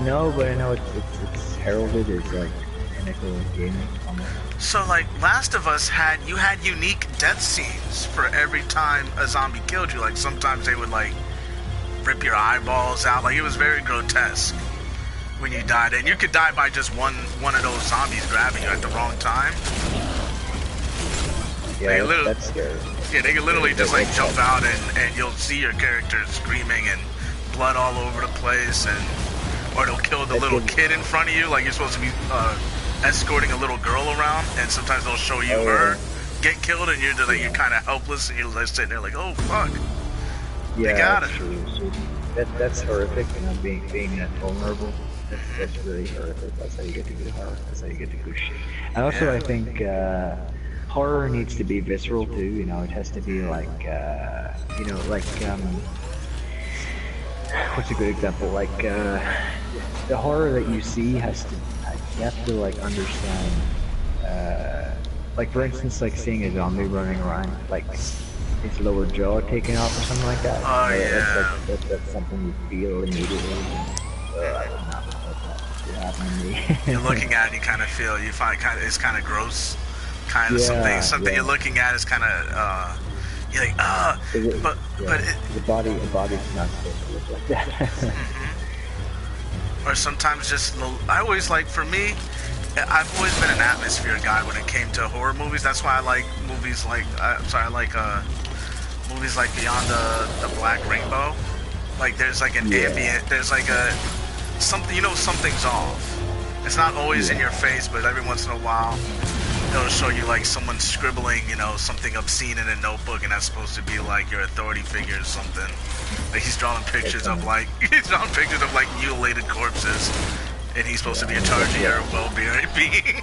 No, but I know it's heralded as like pinnacle of gaming. So like Last of Us had unique death scenes for every time a zombie killed you. Like sometimes they would like rip your eyeballs out. Like it was very grotesque when you died, and you could die by just one of those zombies grabbing you at the wrong time. Yeah, that's scary. Yeah, they could literally just like jump out and you'll see your character screaming and blood all over the place, or they'll kill the little kid in front of you. Like you're supposed to be escorting a little girl around, and sometimes they'll show you her get killed, and you're just, like, you're kind of helpless, and you're like sitting there like, oh fuck. Yeah, they got it. True. That's horrific. You know, being that vulnerable. That's really horrific. That's how you get to good horror. That's how you get to good shit. And also, I think horror needs to be visceral too. You know, it has to be like, you know, like what's a good example? Like the horror that you see has to, you have to like understand. Like for instance, like seeing a zombie running around, like his lower jaw taken off or something like that. Oh yeah. That's something you feel immediately. I would not let that shit happen to me. You're looking at it, you kind of feel, you find it's kind of gross. Kind of something you're looking at is kind of you're like but the body's not supposed to look like that. Or sometimes just I always like, for me, I've always been an atmosphere guy when it came to horror movies. That's why I like movies like I like movies like Beyond the Black Rainbow. Like there's like an ambient, there's like a something, you know, something's off. It's not always in your face, but every once in a while it'll show you like someone scribbling, you know, something obscene in a notebook, and that's supposed to be like your authority figure or something. Like he's drawing pictures of like mutilated corpses, and he's supposed to be in charge of your well-being.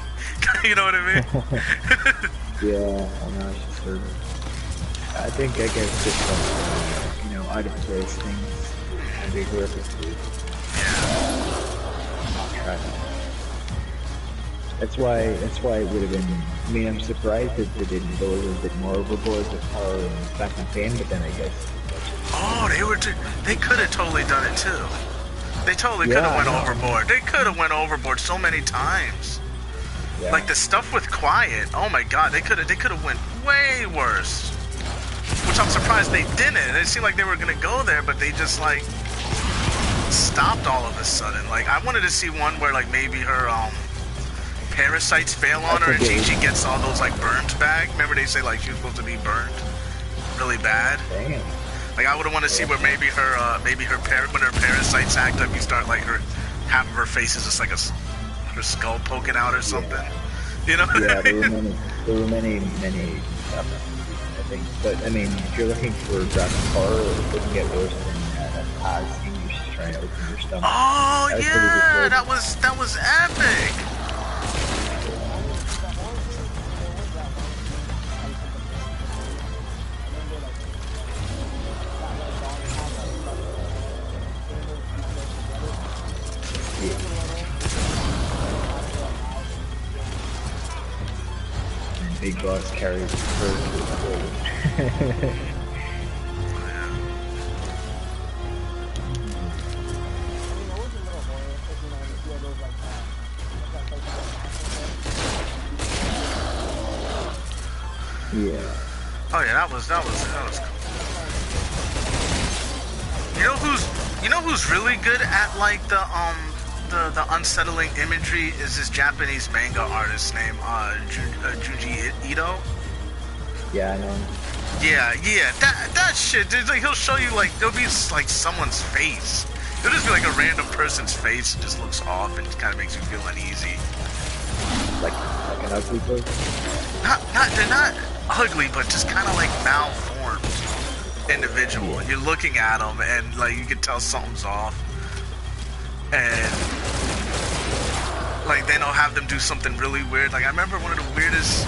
You know what I mean? Yeah, I know. It's just sort of, I guess just you know, out of place things can be horrific too. That's why it would have been. I mean, I'm surprised that they didn't go a little bit more overboard with horror and Back in Pain, but then I guess. Oh, they could have totally done it too. They totally could have went overboard. They could have went overboard so many times. Yeah. Like the stuff with Quiet. Oh my God, they could have went way worse. Which I'm surprised they didn't. It seemed like they were gonna go there, but they just like stopped all of a sudden. Like I wanted to see one where like maybe her parasites fail on her and she gets all those like burns back. Remember they say like she was supposed to be burned really bad. Damn. Like I would want to see where maybe her when her parasites act up, you start like half of her face is just like her skull poking out or something. You know? Yeah, there were many I think. But I mean, if you're looking for graphic horror, it doesn't get worse than that Oz scene. You're just trying to open your stomach. Oh yeah, that was epic. Big Boss carries the bird to the forward. Yeah. Oh yeah, that was cool. You know who's really good at like the unsettling imagery is this Japanese manga artist named Junji Ito. Yeah, I know. Yeah, that shit, dude, like he'll show you like there'll be like someone's face. It'll just be like a random person's face and just looks off and kind of makes you feel uneasy. Like an ugly person? They're not ugly, but just kind of like malformed individual. You're looking at them and like you can tell something's off. And like then they'll have them do something really weird. Like I remember one of the weirdest,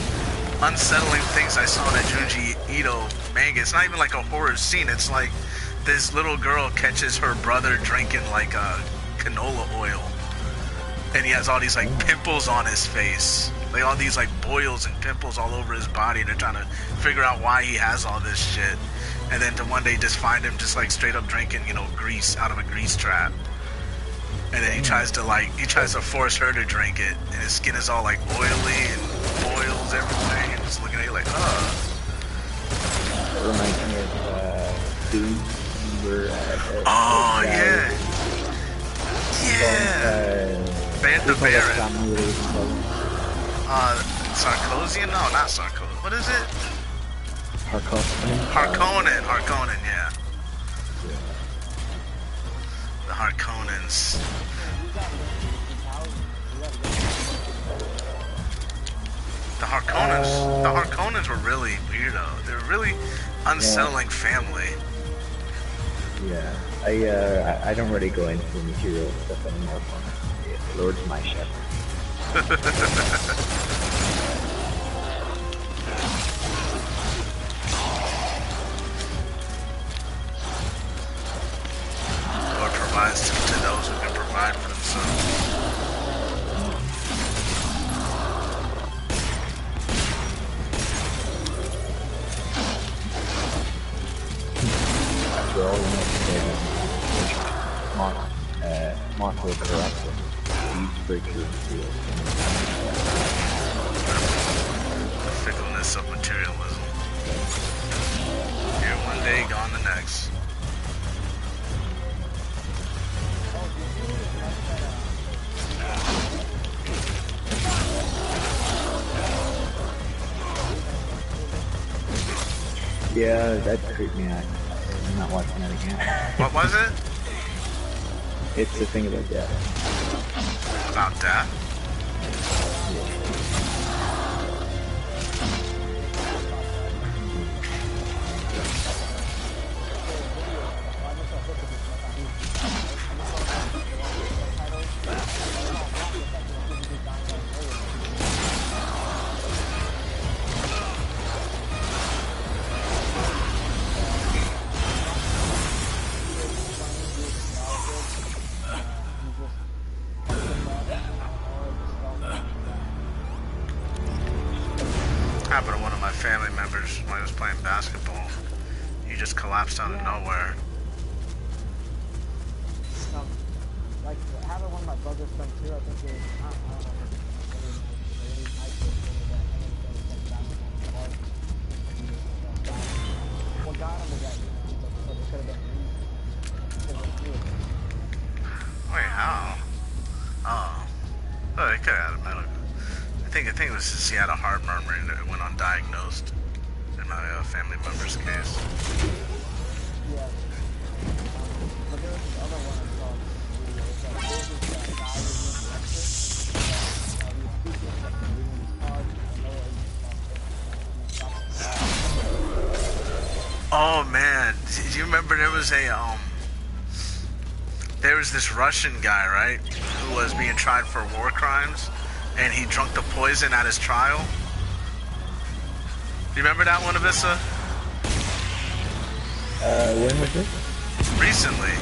unsettling things I saw in that Junji Ito manga. It's not even like a horror scene. It's like this little girl catches her brother drinking like canola oil, and he has all these like pimples on his face, like all these like boils and pimples all over his body, and they're trying to figure out why he has all this shit. And then to one day just find him just like straight up drinking, you know, grease out of a grease trap. And then he tries to force her to drink it, and his skin is all like oily and boils everywhere. And just looking at you like, That reminds me of Doom. Where, oh yeah, yeah. The Baron. Sarkozian? No, not Sarkozy. What is it? Harkonnen, yeah. The Harkonnens. The Harkonnens were really weirdo. They're a really unsettling family. Yeah, I don't really go into the material stuff anymore. Lord's my shepherd. Lord provides to those who can provide for themselves. After all, we Mark will correct him. These break through the field. The fickleness of materialism. Here one day, gone the next. Yeah, that creeped me out. I'm not watching that again. What was it? It's the thing about death. About death? Happened to one of my family members when I was playing basketball. He just collapsed out of nowhere. Like having one of my brother's friends here, I think it was, I don't know, really nice what got him was that, so it could have been me. Wait, how? Oh, he could have had a medical. I think it was just he had a heart murmur and it went undiagnosed in my family member's case. Yeah. But there was this other one I saw. There was this guy who was an exit. He was speaking and reading his cards. Oh man, do you remember there was this Russian guy, right, who was being tried for war crimes, and he drunk the poison at his trial? Do you remember that one, Avissa? When was this? Recently.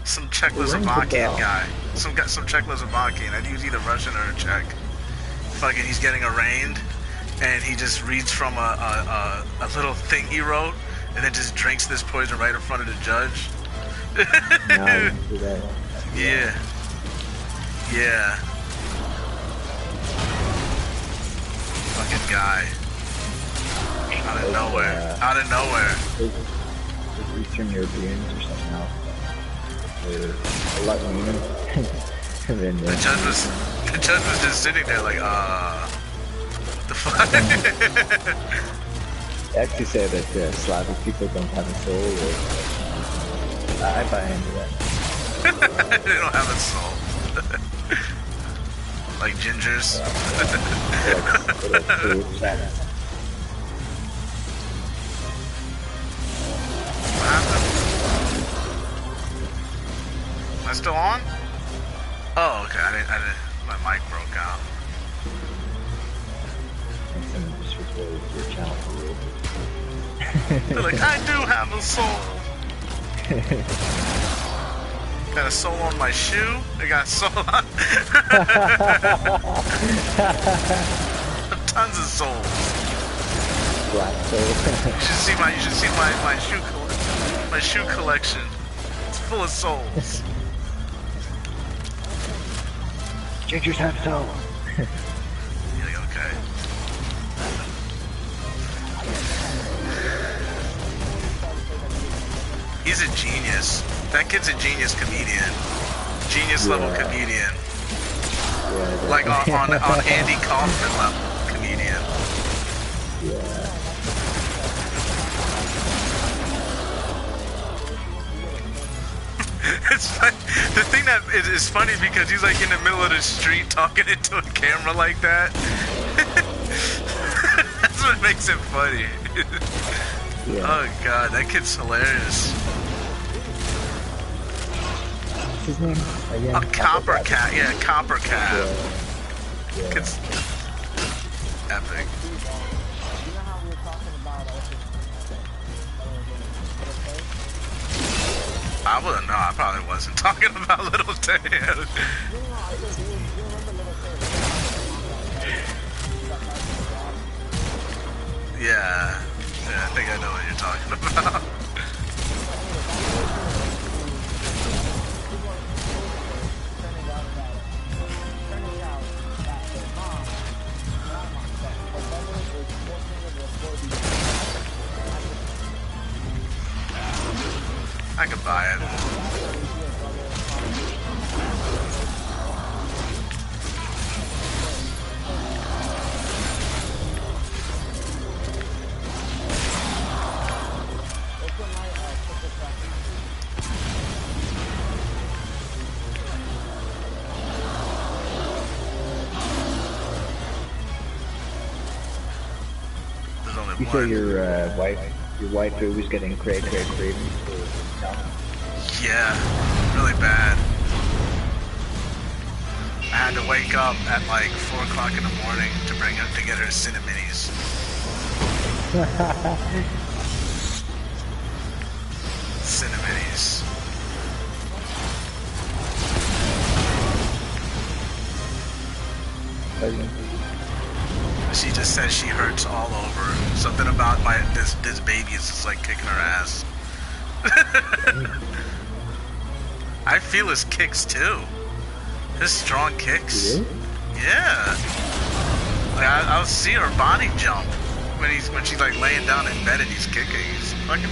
Some Czechoslovakian guy. Some Czechoslovakian. I think he was either Russian or Czech. Fucking, he's getting arraigned, and he just reads from a little thing he wrote, and then just drinks this poison right in front of the judge. No, I didn't see that. Yeah. Yeah. Fucking guy. Out of nowhere. Out of nowhere. Those Eastern Europeans or something else. They're a lot meaner. And then, The judge was just sitting there like, what the fuck? they actually say that Slavic people don't have a soul. Or, I buy into that. They don't have a soul. Like gingers. What happened? My still on? Oh, okay. I didn't. My mic broke out. And someone just recorded your channel for real. They're like, I do have a soul. Got a soul on my shoe. I got a soul on. Tons of souls. Black soul. You should see my shoe collection. My shoe collection. It's full of souls. Gingers have soul. Yeah, okay. He's a genius. That kid's a genius comedian. Genius level comedian. Yeah, Like on Andy Kaufman level comedian. yeah. It's like, the thing that is funny because he's like in the middle of the street talking into a camera like that. That's what makes it funny. Yeah. Oh god, that kid's hilarious. What's his name? Again? Copper Cat, yeah, Copper Cat. Yeah. Yeah. Kid's epic. You know how we were talking about I wouldn't know, I probably wasn't talking about Little Tay. Yeah, I think I know what you're talking about. I could buy it. There's only You one. say your wife was getting cravings for Yeah, really bad. I had to wake up at like 4 o'clock in the morning to get her Cinnaminis. Cinnaminis. She just says she hurts all over. Something about this baby is just like kicking her ass. I feel his kicks too. His strong kicks. Really? Yeah. Like I'll see her body jump when she's like laying down in bed and he's kicking. He's fucking.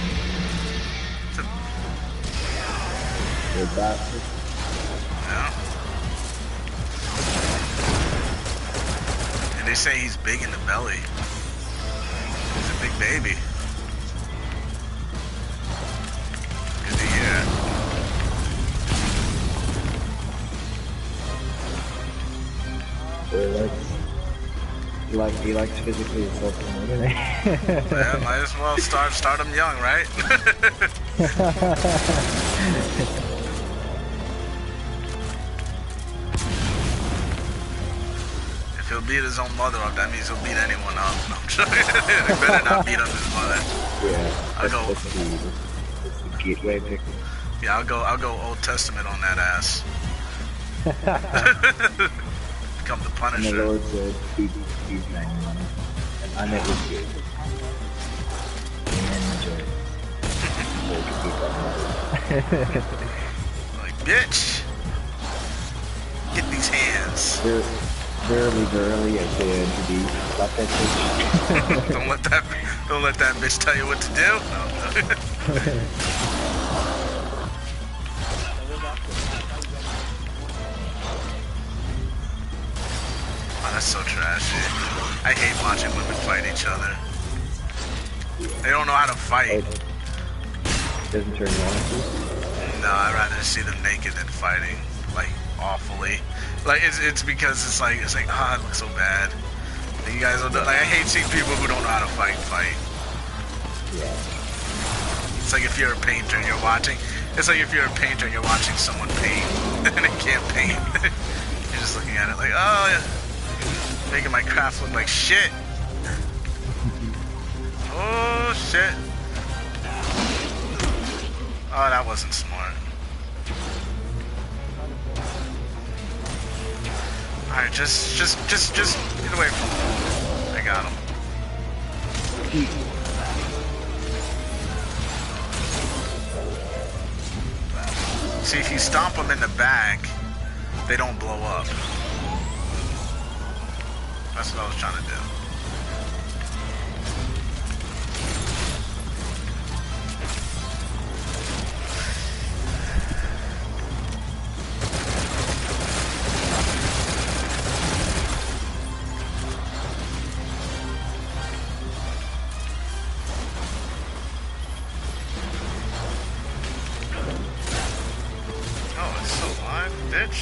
Good bastard. Yeah. And they say he's big in the belly. He's a big baby. Good to hear. He likes physically assaulting women. Yeah, might as well start him young, right? If he'll beat his own mother up, that means he'll beat anyone up. No, I'm joking. He better not beat up his mother. Yeah, I'll go. that's the gateway pick. Yeah, I'll go Old Testament on that ass. Become the And the Punisher. Lord said, "Feed 91." And it was good. And enjoy it. So you can keep that. Like, bitch, get these hands. Verily, I say unto thee, stop that bitch. Don't let that bitch tell you what to do. No. Oh, that's so trashy. I hate watching women fight each other. They don't know how to fight. Doesn't turn you on to? No, I'd rather see them naked than fighting, like, awfully. Like, it's because it's like, ah, it looks so bad. And you guys don't know, like, I hate seeing people who don't know how to fight. Yeah. It's like if you're a painter and you're watching. It's like if you're a painter and you're watching someone paint and they can't paint. You're just looking at it like, oh, yeah, making my craft look like shit. Oh shit. Oh, that wasn't smart. Alright, just get away from him. I got him. See, if you stomp them in the back, they don't blow up. That's what I was trying to do. Oh, it's still alive, bitch.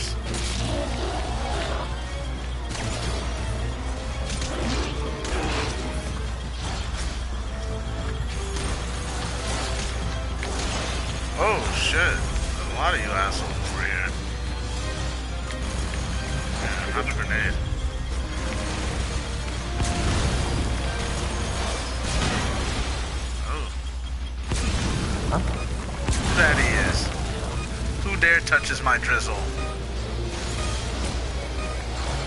Oh shit, there's a lot of you assholes over here. Yeah, another grenade. Oh. Who that is? Who dare touches my drizzle?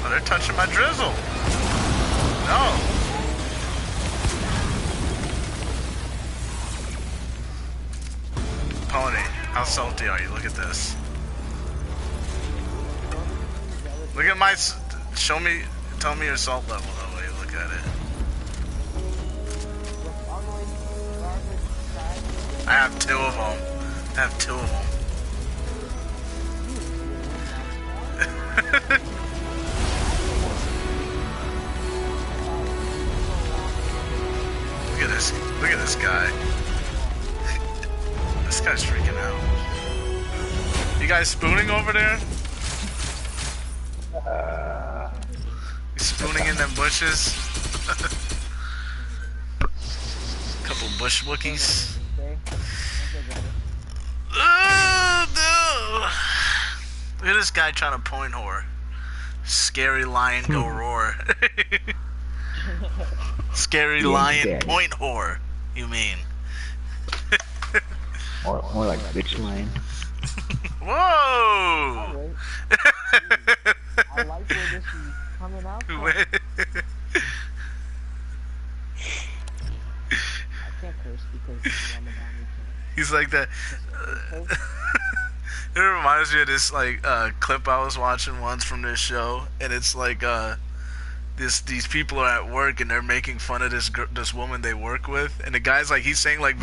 Oh, they're touching my drizzle. No. Pony, how salty are you? Look at this. Look at my... Show me... Tell me your salt level that way you look at it. I have two of them. I have two of them. Look at this. Look at this guy. This guy's freaking out. You guys spooning over there? You spooning in them bushes? Couple bush wookies. Oh, no. Look at this guy trying to point whore. Scary lion go roar. Scary lion point whore, you mean. More like bitch lion. Whoa! I like where this is coming out from. I can't curse because I'm a He's like that. It reminds me of this like clip I was watching once from this show, and it's like these people are at work and they're making fun of this woman they work with, and the guy's like, he's saying like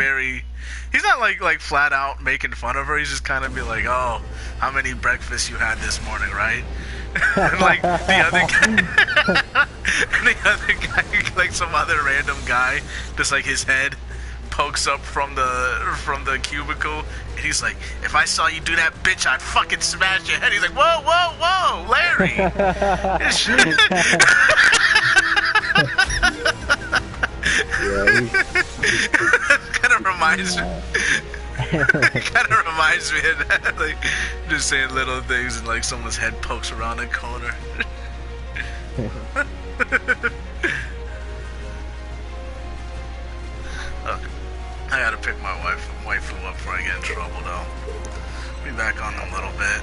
he's not like flat out making fun of her. He's just kind of be like, oh, how many breakfasts you had this morning, right? And like the other guy, like some other random guy, just like his head pokes up from the cubicle, and he's like, if I saw you do that, bitch, I'd fucking smash your head. He's like, whoa, whoa, whoa, Larry. Kind of reminds me of that, like just saying little things and like someone's head pokes around the corner. Look, I gotta pick my waifu up before I get in trouble though. Be back on in a little bit.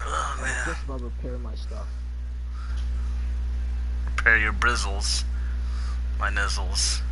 Oh man. Just about repair my stuff. Repair your brizzles. My nizzles.